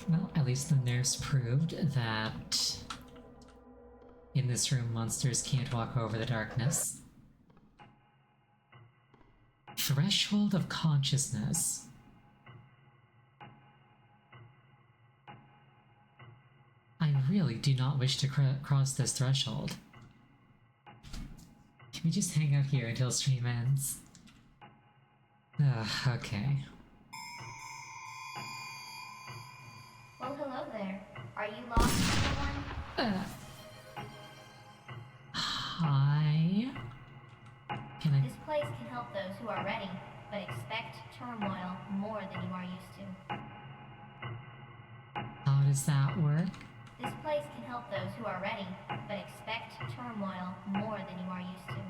Well, at least the nurse proved that in this room monsters can't walk over the darkness. Threshold of consciousness. I really do not wish to cross this threshold. Can we just hang out here until stream ends? Ugh, okay. Well, hello there. Are you lost, everyone? Hi? Can I... This place can help those who are ready, but expect turmoil more than you are used to. How does that work? This place can help those who are ready, but expect turmoil more than you are used to.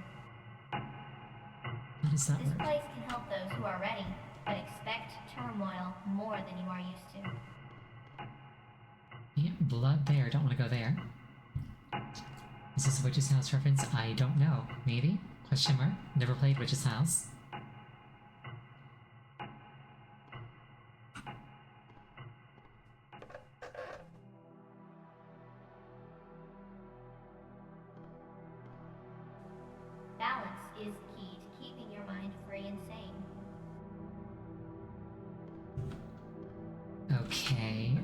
How does that This work? place can help those who are ready, but expect turmoil more than you are used to. Yeah, blood there. Don't want to go there. Is this a Witch's House reference? I don't know. Maybe? Question mark? Never played Witch's House. Balance is key to keeping your mind free and sane. Okay.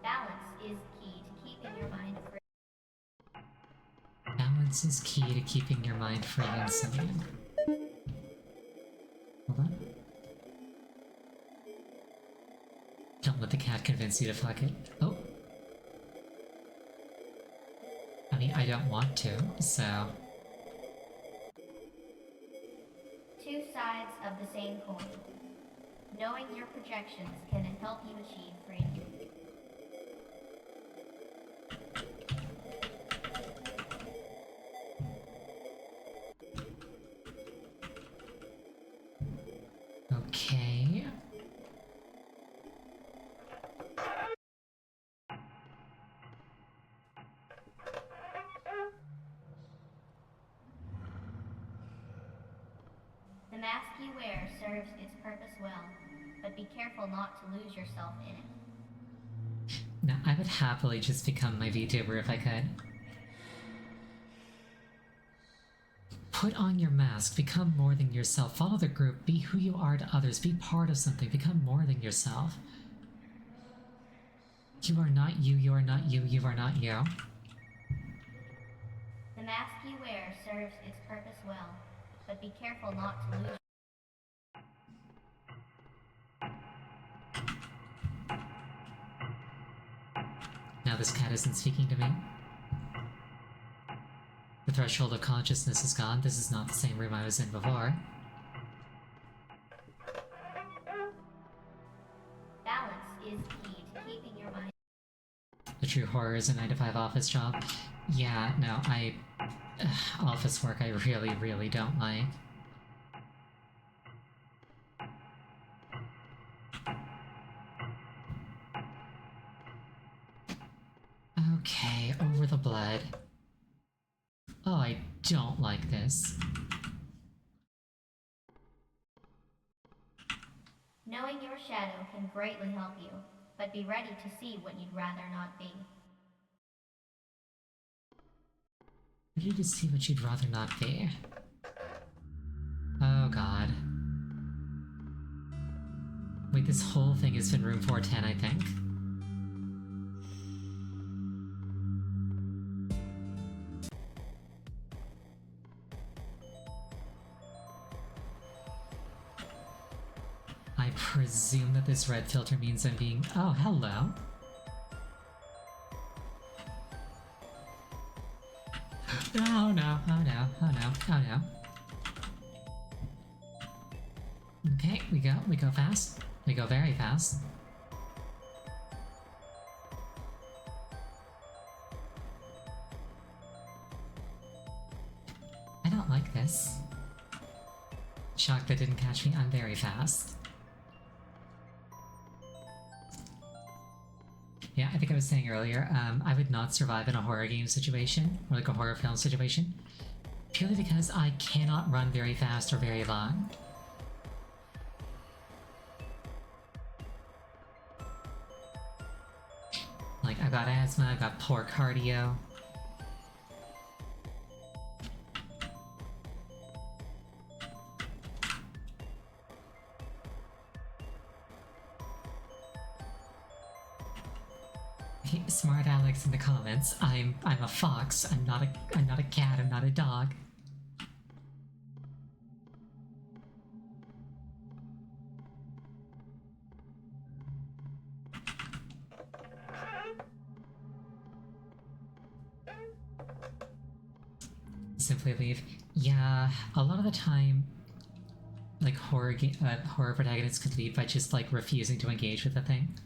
Balance is key to keeping your mind free. Balance is key to keeping your mind free and sane. Hold on. Don't let the cat convince you to fuck it. Oh. I mean, I don't want to, so... Two sides of the same coin. Knowing your projections can help you achieve freedom. Okay. The mask you wear serves its purpose well, but be careful not to lose yourself in it. Now, I would happily just become my VTuber if I could. Put on your mask, become more than yourself, follow the group, be who you are to others, be part of something, become more than yourself. You are not you, you are not you, you are not you. The mask you wear serves its purpose well, but be careful not to lose. Now this cat isn't speaking to me. The threshold of consciousness is gone. This is not the same room I was in before. Balance is key to keeping your mind. The true horror is a 9-to-5 office job. Yeah, no, office work I really, really don't like. Okay, over the blood. Oh, I don't like this. Knowing your shadow can greatly help you, but be ready to see what you'd rather not be. Ready to see what you'd rather not be. Oh god. Wait, this whole thing has been room 410, I think. I presume that this red filter means I'm being... Oh, hello. Oh no, oh no, oh no, oh no. Okay, we go fast. We go very fast. I don't like this. Shocked that didn't catch me, I'm very fast. Yeah, I think I was saying earlier, I would not survive in a horror game situation, or like a horror film situation, purely because I cannot run very fast or very long. Like, I've got asthma, I've got poor cardio. Hey, smart Alex in the comments. I'm a fox. I'm not a cat. I'm not a dog. Simply leave. Yeah, a lot of the time, like horror protagonists could leave by just like refusing to engage with the thing.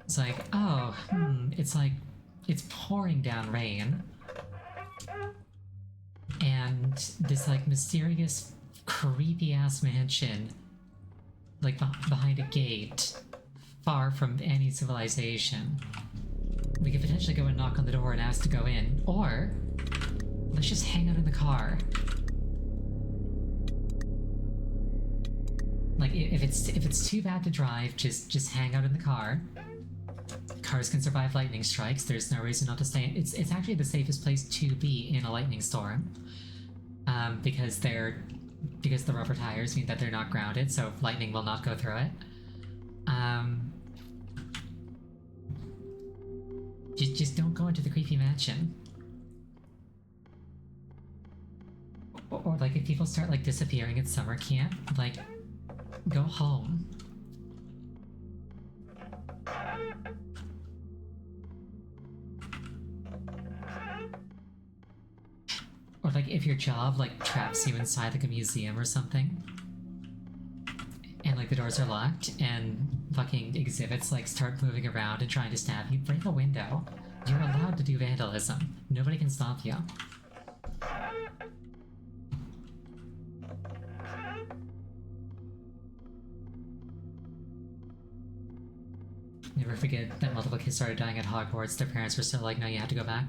It's like, oh, it's like it's pouring down rain, and this like mysterious, creepy ass mansion, like behind a gate, far from any civilization. We could potentially go and knock on the door and ask to go in, or let's just hang out in the car. Like, if it's too bad to drive, just hang out in the car. Cars can survive lightning strikes. There's no reason not to stay. It's actually the safest place to be in a lightning storm, because the rubber tires mean that they're not grounded, so lightning will not go through it. Just don't go into the creepy mansion. Or like if people start like disappearing at summer camp, like go home. Or like if your job like traps you inside like a museum or something, and like the doors are locked and fucking exhibits like start moving around and trying to stab you, break a window. You're allowed to do vandalism. Nobody can stop you. Never forget that multiple kids started dying at Hogwarts. Their parents were still like, no, you have to go back.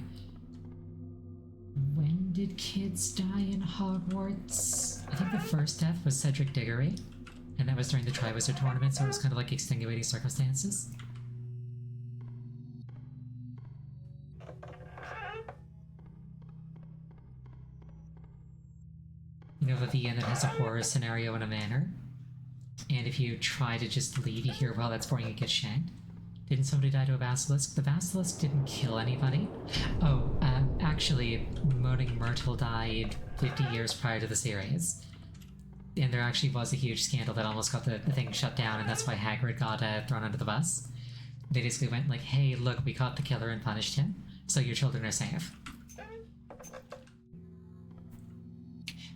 When did kids die in Hogwarts? I think the first death was Cedric Diggory, and that was during the Triwizard Tournament, so it was kind of like extenuating circumstances. You know, the inn that has a horror scenario in a manor, and if you try to just leave, you hear, well, that's boring, you get shanked. Didn't somebody die to a basilisk? The basilisk didn't kill anybody. Oh, actually, Moaning Myrtle died 50 years prior to the series. And there actually was a huge scandal that almost got the thing shut down, and that's why Hagrid got thrown under the bus. They basically went like, hey, look, we caught the killer and punished him, so your children are safe.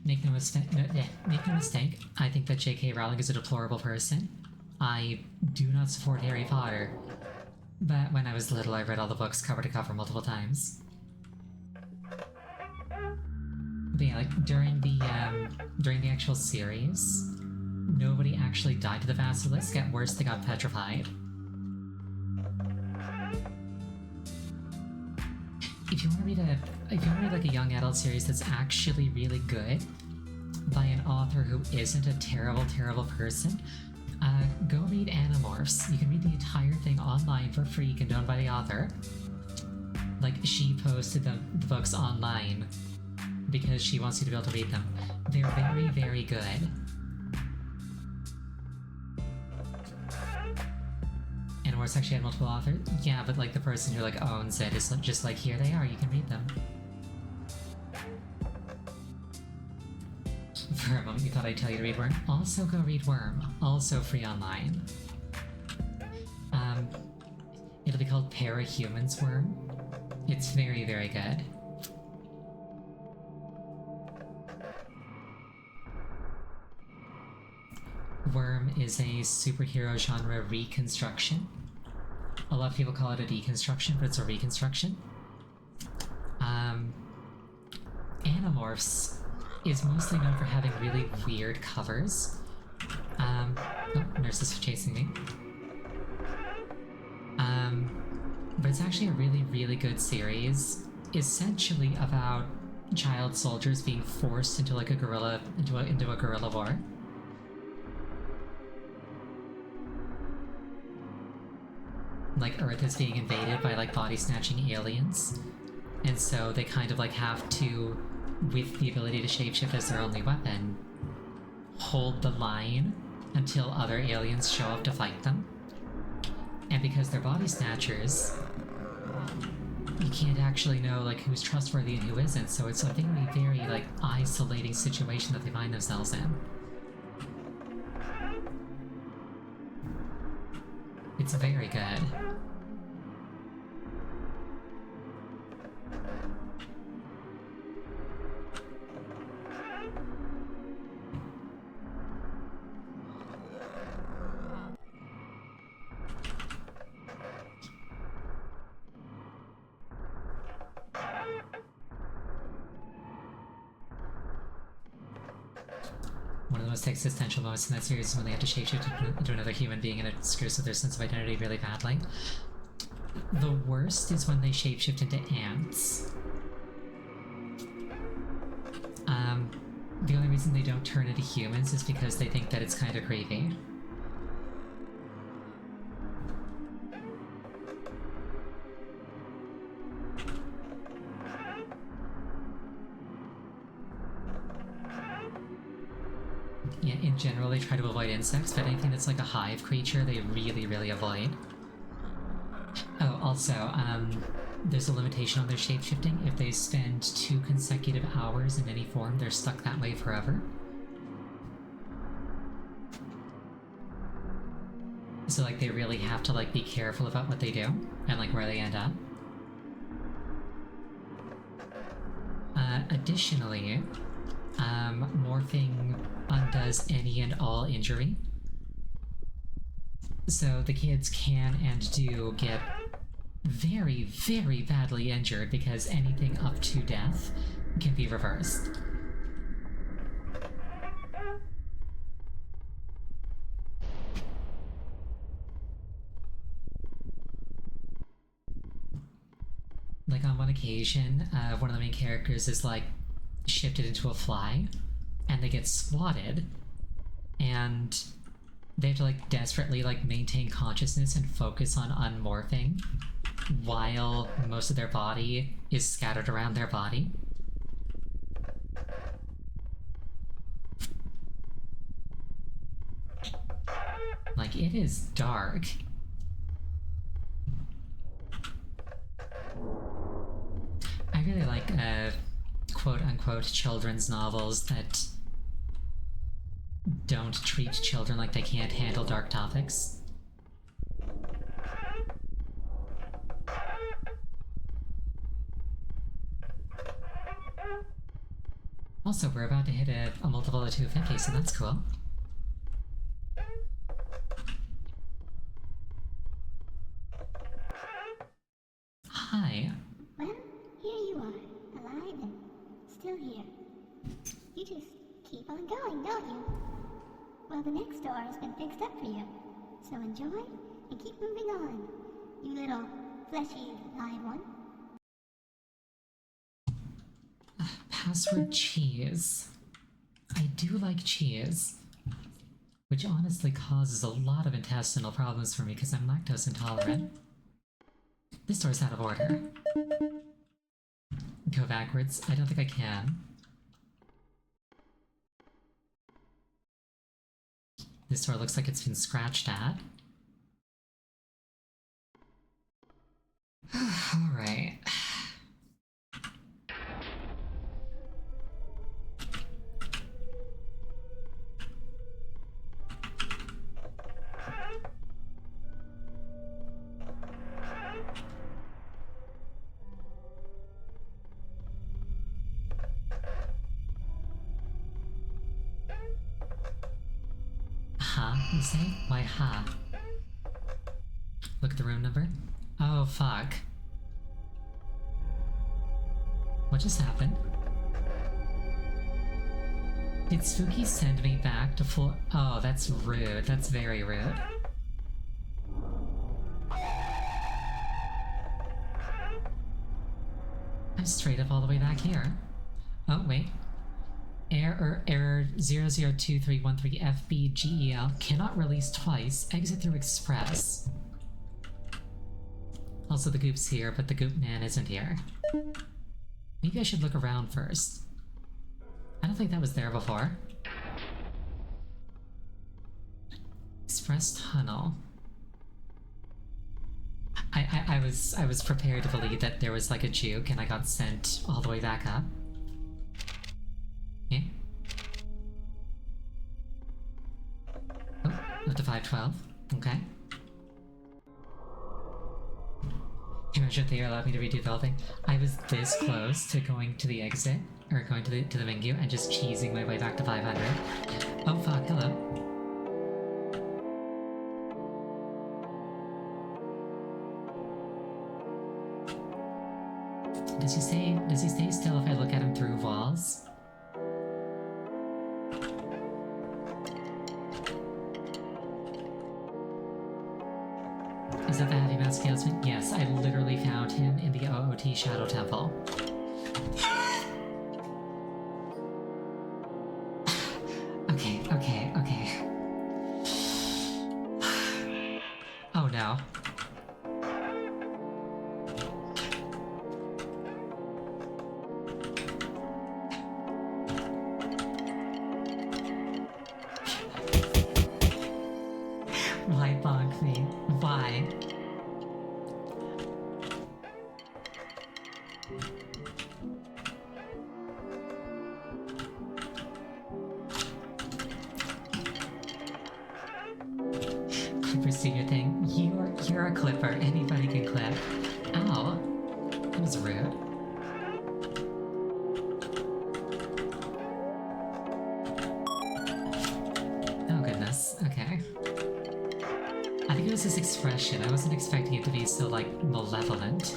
Make no mistake, I think that J.K. Rowling is a deplorable person. I do not support Harry Potter, but when I was little I read all the books cover to cover multiple times. But yeah, like during the actual series, nobody actually died to the basilisk. At worst, they got petrified. If you want to read like a young adult series that's actually really good by an author who isn't a terrible, terrible person, go read Animorphs. You can read the entire thing online for free, condoned by the author. Like, she posted the books online because she wants you to be able to read them. They're very, very good. Animorphs actually had multiple authors? Yeah, but like the person who like owns it is just like, here they are, you can read them. For a moment you thought I'd tell you to read Worm. Also go read Worm. Also free online. It'll be called Parahumans Worm. It's very, very good. Worm is a superhero genre reconstruction. A lot of people call it a deconstruction, but it's a reconstruction. Animorphs is mostly known for having really weird covers. Oh, nurse is chasing me. But it's actually a really, really good series, essentially about child soldiers being forced into like a guerrilla, into a guerrilla war. Like, Earth is being invaded by like body-snatching aliens, and so they kind of like have to, with the ability to shapeshift as their only weapon, hold the line until other aliens show up to fight them. And because they're body snatchers, you can't actually know like who's trustworthy and who isn't, so it's I think a very like isolating situation that they find themselves in. It's very good. One of the most existential moments in that series is when they have to shapeshift into another human being and it screws with their sense of identity really badly. The worst is when they shapeshift into ants. The only reason they don't turn into humans is because they think that it's kind of creepy. Yeah, in general they try to avoid insects, but anything that's like a hive creature they really, really avoid. Oh, also, there's a limitation on their shapeshifting. If they spend 2 consecutive hours in any form, they're stuck that way forever. So like they really have to like be careful about what they do and like where they end up. Additionally, morphing undoes any and all injury. So the kids can and do get very, very badly injured because anything up to death can be reversed. Like on one occasion, one of the main characters is like shifted into a fly and they get swatted and they have to like desperately like maintain consciousness and focus on unmorphing while most of their body is scattered around their body. Like, it is dark. I really like quote-unquote children's novels that don't treat children like they can't handle dark topics. Also, we're about to hit a multiple of 250, so that's cool. Hi. Well, here you are, alive and still here. You just keep on going, don't you? Well, the next door has been fixed up for you. So enjoy and keep moving on, you little fleshy live one. Password cheese. I do like cheese. Which honestly causes a lot of intestinal problems for me because I'm lactose intolerant. This door's out of order. Go backwards? I don't think I can. This door looks like it's been scratched at. Alright. You say? Why, ha? Look at the room number. Oh, fuck. What just happened? Did Spooky send me back to full— Oh, that's rude. That's very rude. I'm straight up all the way back here. Oh, wait. Error 002313FBGEL cannot release twice. Exit through Express. Also, the goop's here, but the goop man isn't here. Maybe I should look around first. I don't think that was there before. Express tunnel. I was prepared to believe that there was like a juke and I got sent all the way back up. Yeah. Oh, up to 512. Okay. Imagine if they allowed me to redo the whole thing. I was this close to going to the exit, or going to the menu, and just cheesing my way back to 500. Oh fuck, hello. Does he stay still if I look at him through walls? Is that the Heavy Mask Salesman? Yes, I literally found him in the OOT Shadow Temple. Okay. Oh no. Why bonk me? Why? Clippers do your thing. You're a clipper. Anybody can clip. Ow. That was rude. Oh goodness. Okay. I think it was his expression. I wasn't expecting it to be so, like, malevolent.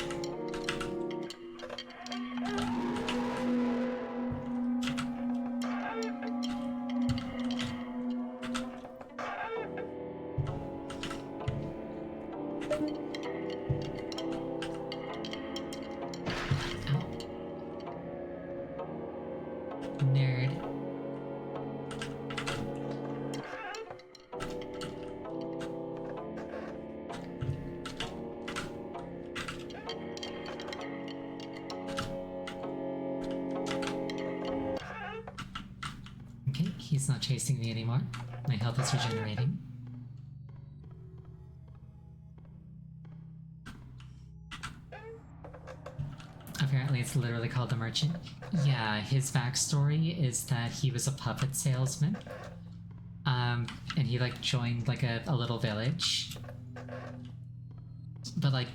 Ow. Nerd. Okay, he's not chasing me anymore. My health is regenerating. Apparently it's literally called the Merchant. Yeah, his backstory is that he was a puppet salesman. And he like joined like a little village. But like,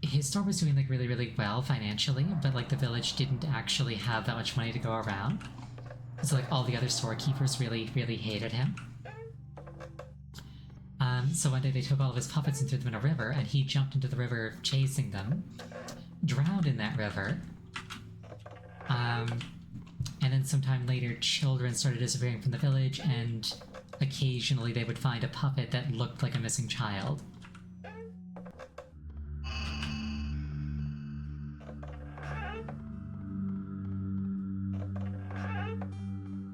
his store was doing like really, really well financially, but like the village didn't actually have that much money to go around. So like all the other storekeepers really, really hated him. So one day they took all of his puppets and threw them in a river, and he jumped into the river chasing them, drowned in that river. And then sometime later, children started disappearing from the village, and occasionally they would find a puppet that looked like a missing child.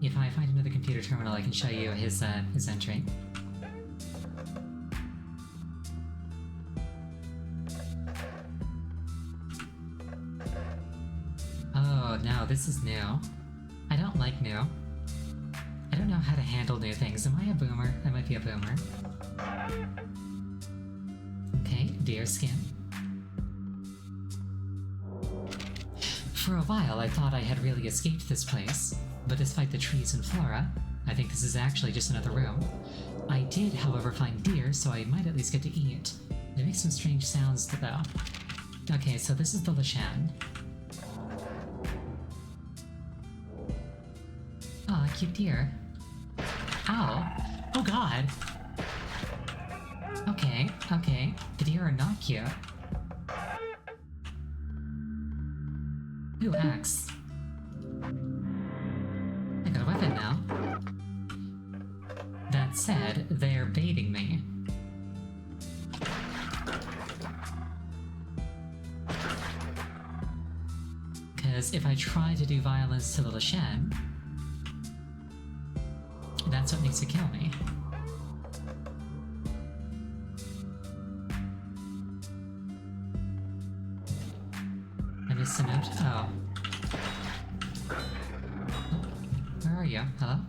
If I find another computer terminal, I can show you his entry. Oh, no, this is new. I don't like new. I don't know how to handle new things. Am I a boomer? I might be a boomer. Okay, deer skin. For a while, I thought I had really escaped this place, but despite the trees and flora, I think this is actually just another room. I did, however, find deer, so I might at least get to eat. They make some strange sounds, though. Okay, so this is the Lashan. Aw, cute deer. Ow! Oh god! Okay, the deer are not cute. Ooh, axe. I got a weapon now. That said, they're baiting me. Because if I try to do violence to the Lashan, that's what makes it kill me. I missed a note. Oh. Where are you? Hello?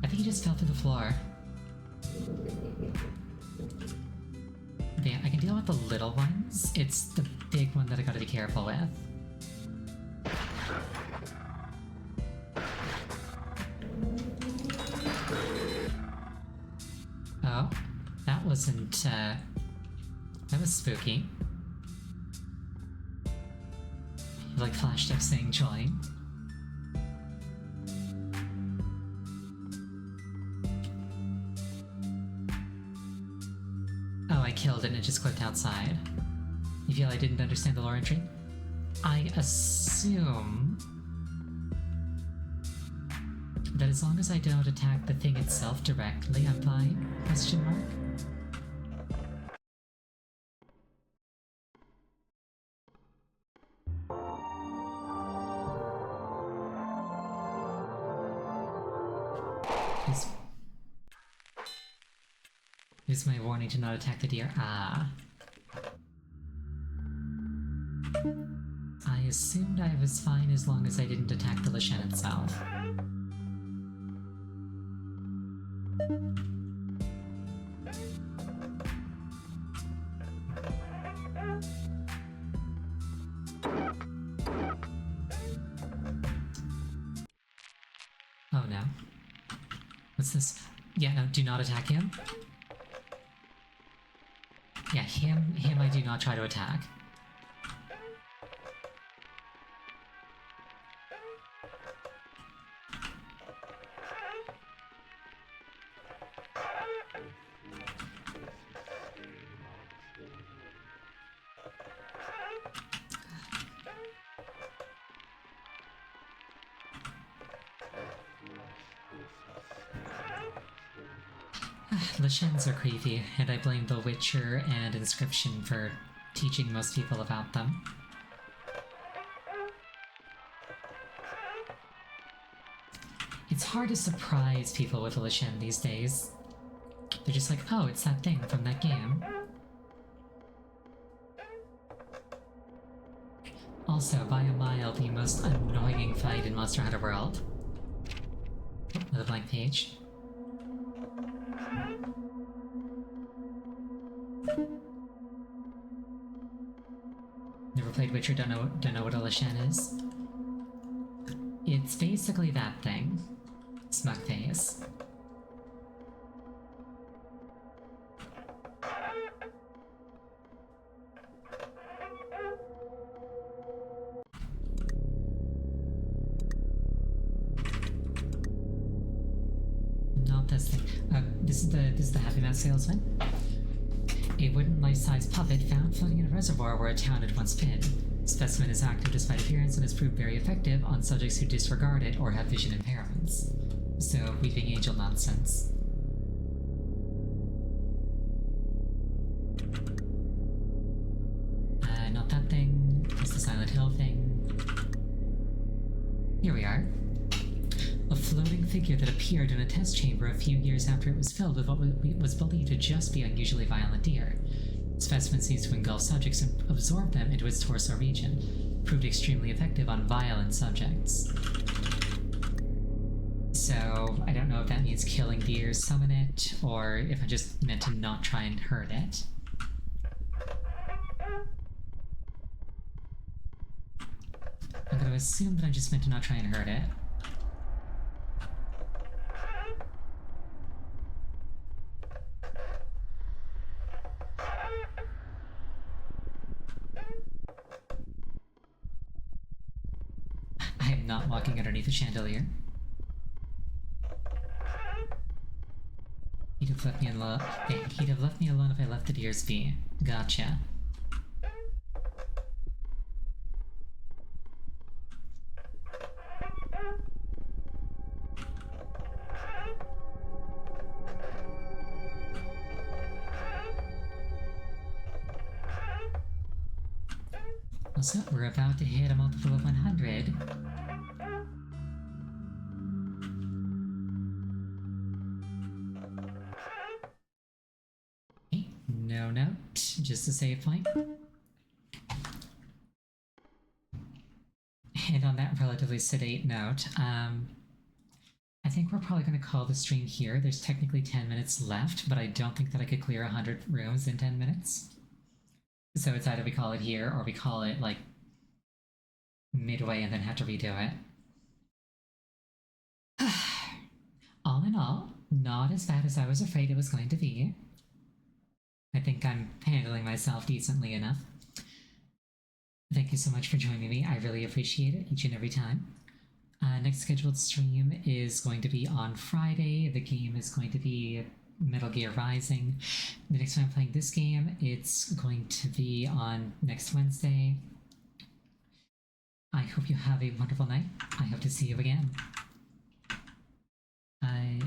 I think he just fell through the floor. I can deal with the little ones. It's the big one that I gotta be careful with. Oh, that wasn't, that was spooky. He, like, flashed up saying join. Oh, I killed it and it just clicked outside. You feel I didn't understand the lore entry? I assume that as long as I don't attack the thing itself directly, I'm fine? Question mark? Here's my warning to not attack the deer. Ah. I assumed I was fine as long as I didn't attack the Lashen itself. Oh no. What's this? Yeah, no, do not attack him. Yeah, him I do not try to attack. Lashens are creepy, and I blame The Witcher and Inscription for teaching most people about them. It's hard to surprise people with a Lashen these days. They're just like, oh, it's that thing from that game. Also, by a mile, the most annoying fight in Monster Hunter World. Oh, another blank page. Never played Witcher, don't know what a Lashen is. It's basically that thing. Smug face. Not this thing. This is the Happy Mask salesman. A wooden life-size puppet found floating in a reservoir where a town had once been. The specimen is active despite appearance and has proved very effective on subjects who disregard it or have vision impairments. So, weeping angel nonsense. Not that thing. It's the Silent Hill thing. Here we are. A floating figure that appeared in a test chamber a few years after it was filled with what was believed to just be unusually violent deer. The specimen seems to engulf subjects and absorb them into its torso region. Proved extremely effective on violent subjects. So, I don't know if that means killing deer summon it, or if I just meant to not try and hurt it. I'm gonna assume that I just meant to not try and hurt it. I am not walking underneath a chandelier. He'd have left me alone. He'd have left me alone if I left the deers be. Gotcha. Also, we're about to hit a multiple of 100. Okay, no note, just a save point. And on that relatively sedate note, I I think we're probably going to call the stream here. There's technically 10 minutes left, but I don't think that I could clear 100 rooms in 10 minutes. So it's either we call it here or we call it like midway and then have to redo it. All in all, not as bad as I was afraid it was going to be. I think I'm handling myself decently enough. Thank you so much for joining me. I really appreciate it each and every time. Next scheduled stream is going to be on Friday. The game is going to be Metal Gear Rising. The next time I'm playing this game, it's going to be on next Wednesday. I hope you have a wonderful night. I hope to see you again. Bye.